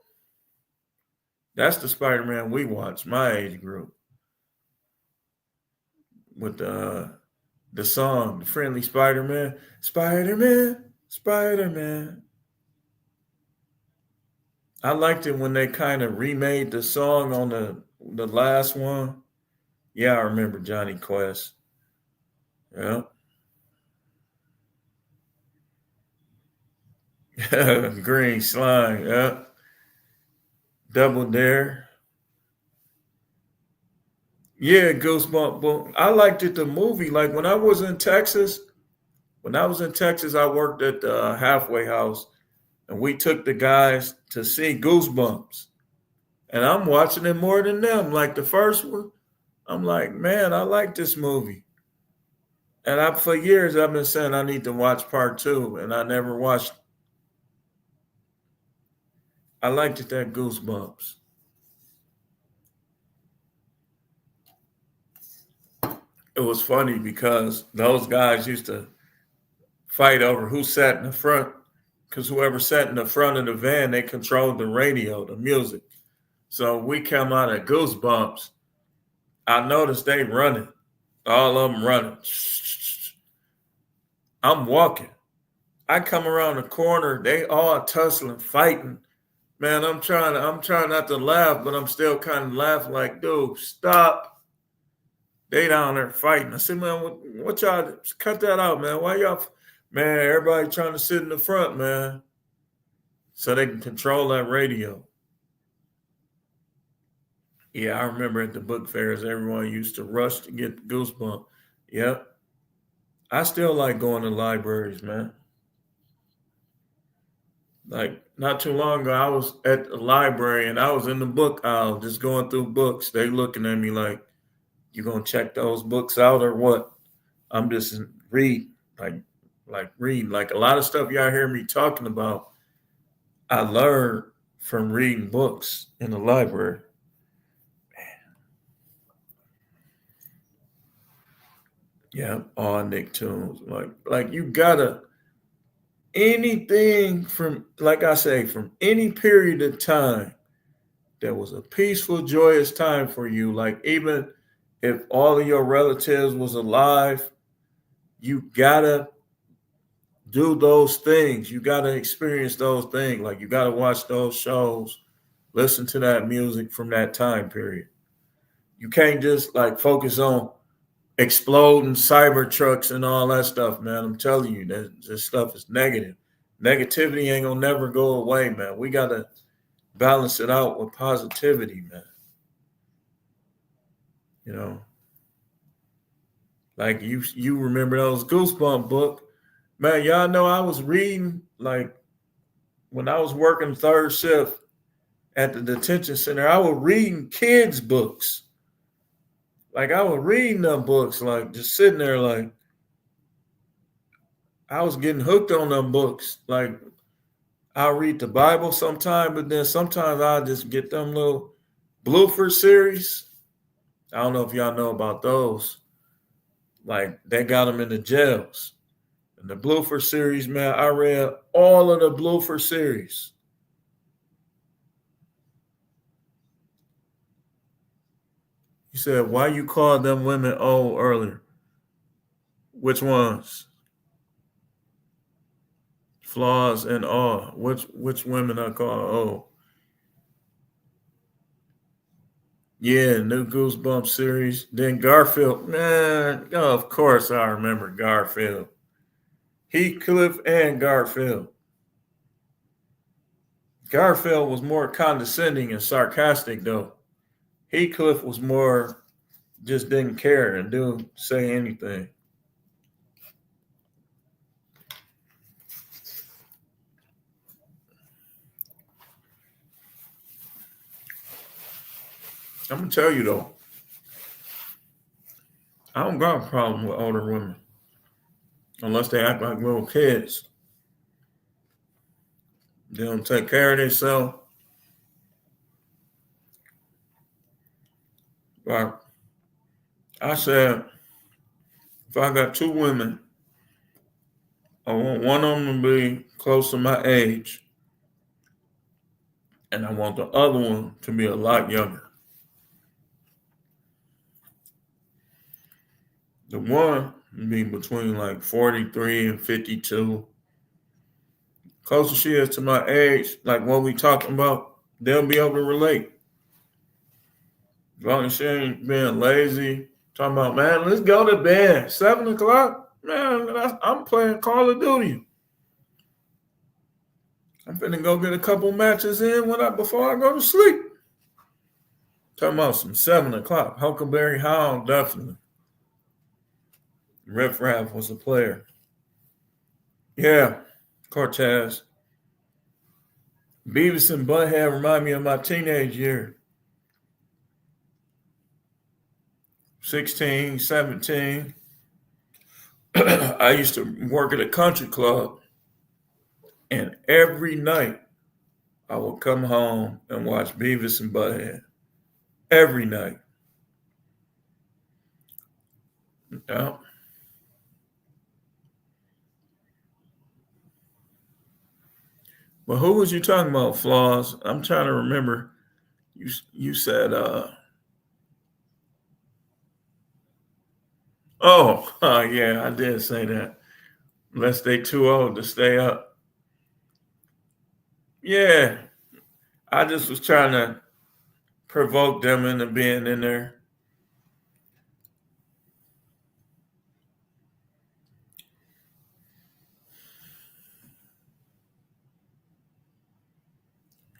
That's the Spider-Man we watched, my age group. With the song, The Friendly Spider-Man. Spider-Man, Spider-Man. I liked it when they kind of remade the song on the last one. Yeah, I remember Johnny Quest. Yeah. Green Slime, yeah. Double Dare. Yeah, Goosebumps. I liked it, the movie. Like when I was in Texas, I worked at the halfway house and we took the guys to see Goosebumps. And I'm watching it more than them. Like the first one, I'm like, man, I like this movie. And for years I've been saying I need to watch part 2, and I never watched. I liked it, that Goosebumps. It was funny because those guys used to fight over who sat in the front, because whoever sat in the front of the van, they controlled the radio, the music. So we come out of Goosebumps. I noticed they running. All of them running. I'm walking. I come around the corner. They all tussling, fighting. Man, I'm trying not to laugh, but I'm still kind of laughing like, dude, stop. They down there fighting. I said, man, what y'all, cut that out, man. Why y'all, man, everybody trying to sit in the front, man. So they can control that radio. Yeah, I remember at the book fairs, everyone used to rush to get the Goosebump. Yep. I still like going to libraries, man. Like not too long ago, I was at the library and I was in the book aisle just going through books. They looking at me like, you gonna check those books out or what? I'm just read, like read. Like a lot of stuff y'all hear me talking about, I learned from reading books in the library. Yeah, all Nicktoons. Like you gotta anything from like I say, from any period of time that was a peaceful, joyous time for you. Like even if all of your relatives was alive, you gotta do those things. You gotta experience those things. Like you gotta watch those shows, listen to that music from that time period. You can't just like focus on exploding cyber trucks and all that stuff, man. I'm telling you, that this stuff is negative. Negativity ain't gonna never go away, man. We gotta balance it out with positivity, man. You know, like you remember those Goosebump book, man. Y'all know I was reading like when I was working third shift at the detention center. I was reading kids' books. Like I was reading them books, like just sitting there, like I was getting hooked on them books. Like I'll read the Bible sometime, but then sometimes I'll just get them little Bluefer series. I don't know if y'all know about those. Like they got them in the jails. And the Bluefer series, man, I read all of the Bluefer series. He said, why you called them women old earlier? Which ones? Flaws and all. Which women I call old? Yeah, new Goosebumps series. Then Garfield, man, oh, of course I remember Garfield. Heathcliff and Garfield. Garfield was more condescending and sarcastic, though. Heathcliff was more just didn't care and didn't say anything. I'm gonna tell you though, I don't got a problem with older women unless they act like little kids. They don't take care of themselves. But I said, if I got two women, I want one of them to be close to my age, and I want the other one to be a lot younger. The one be between like 43 and 52. Closer she is to my age, like what we talking about, they'll be able to relate. As long as she ain't being lazy, talking about, man, let's go to bed. 7 o'clock? Man, I'm playing Call of Duty. I'm finna go get a couple matches in before I go to sleep. Talking about some 7 o'clock. Huckleberry Hound, definitely. Riff Raff was a player. Yeah, Cortez. Beavis and Butthead remind me of my teenage year. 16, 17. I used to work at a country club, and every night I would come home and watch Beavis and Butthead. Every night. Yeah. But who was you talking about, Flaws? I'm trying to remember. you said oh yeah, I did say that. Unless they too old to stay up. Yeah, I just was trying to provoke them into being in there.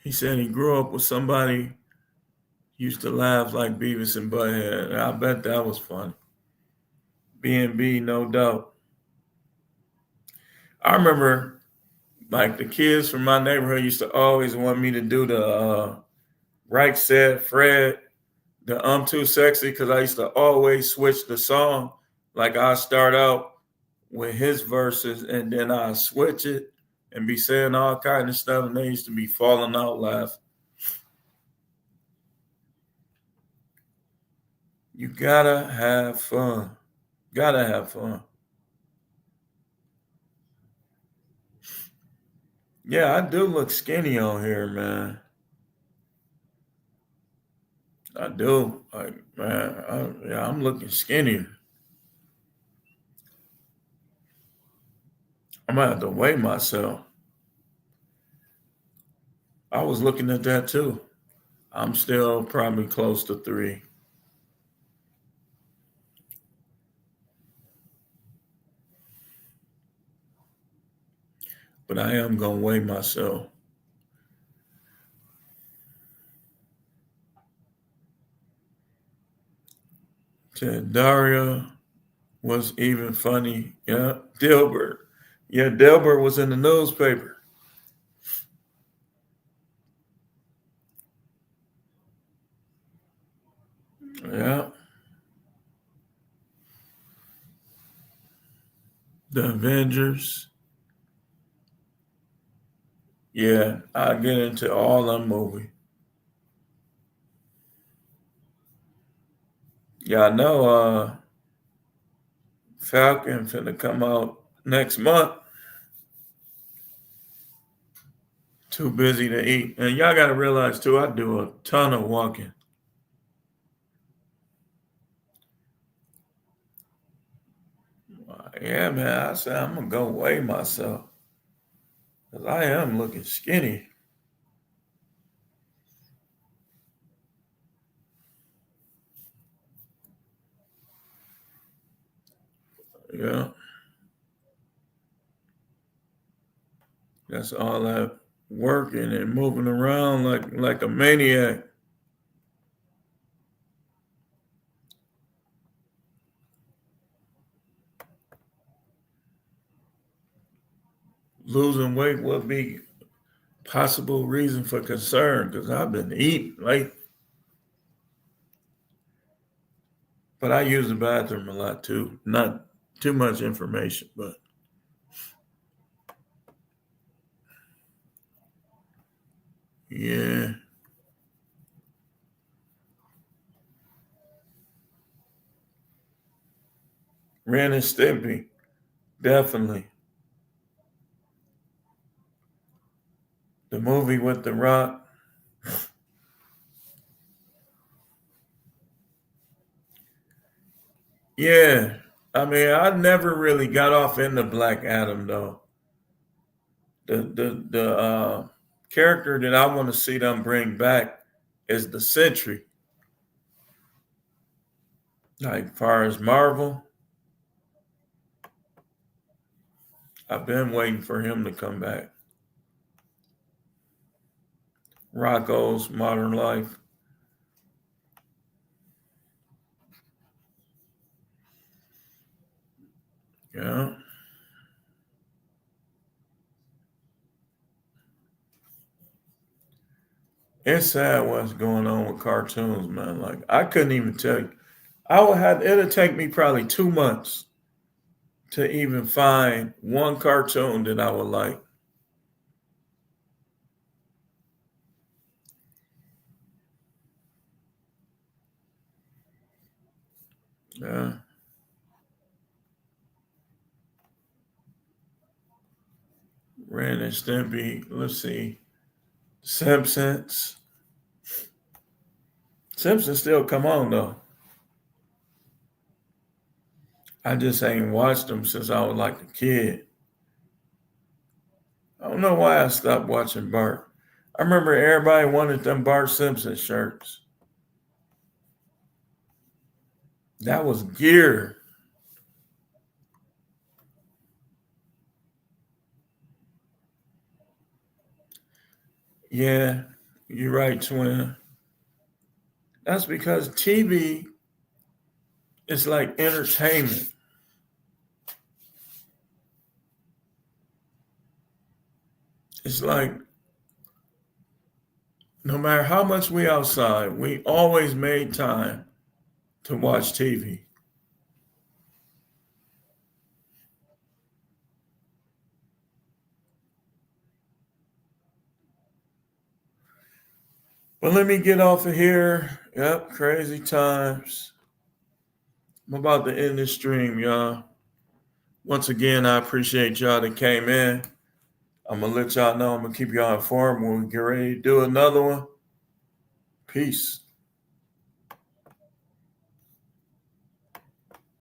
He said he grew up with somebody used to laugh like Beavis and Butthead. I bet that was fun. B&B, no doubt. I remember like the kids from my neighborhood used to always want me to do the Right Said Fred, the I'm Too Sexy, because I used to always switch the song. Like I start out with his verses and then I switch it and be saying all kind of stuff, and they used to be falling out laughing. You gotta have fun. Gotta have fun. Yeah, I do look skinny on here, man. I do. Like, man, yeah, I'm looking skinnier. I'm gonna have to weigh myself. I was looking at that too. I'm still probably close to 3. But I am gonna weigh myself. Said Daria was even funny. Yeah, Dilbert. Yeah, Dilbert was in the newspaper. Yeah, the Avengers. Yeah, I get into all them movies. Yeah, I know Falcon finna come out next month. Too busy to eat. And y'all gotta realize too, I do a ton of walking. Yeah, man, I said I'm gonna go weigh myself. Cause I am looking skinny. Yeah. That's all that working and moving around like a maniac. Losing weight would be possible reason for concern because I've been eating like, but I use the bathroom a lot too. Not too much information, but yeah. Ren and Stimpy, definitely. The movie with The Rock. Yeah. I mean, I never really got off into Black Adam though. The character that I want to see them bring back is the Sentry. Like far as Marvel, I've been waiting for him to come back. Rocco's Modern Life. Yeah. It's sad what's going on with cartoons, man. Like I couldn't even tell you. I would have it'll take me probably 2 months to even find one cartoon that I would like. Yeah. Ren and Stimpy. Let's see. Simpsons. Simpsons still come on though. I just ain't watched them since I was like a kid. I don't know why I stopped watching Bart. I remember everybody wanted them Bart Simpson shirts. That was gear. Yeah, you're right, twin. That's because TV is like entertainment. It's like no matter how much we outside, we always made time to watch TV. But let me get off of here. Yep, crazy times. I'm about to end this stream, y'all. Once again, I appreciate y'all that came in. I'm going to let y'all know. I'm going to keep y'all informed when we get ready to do another one. Peace.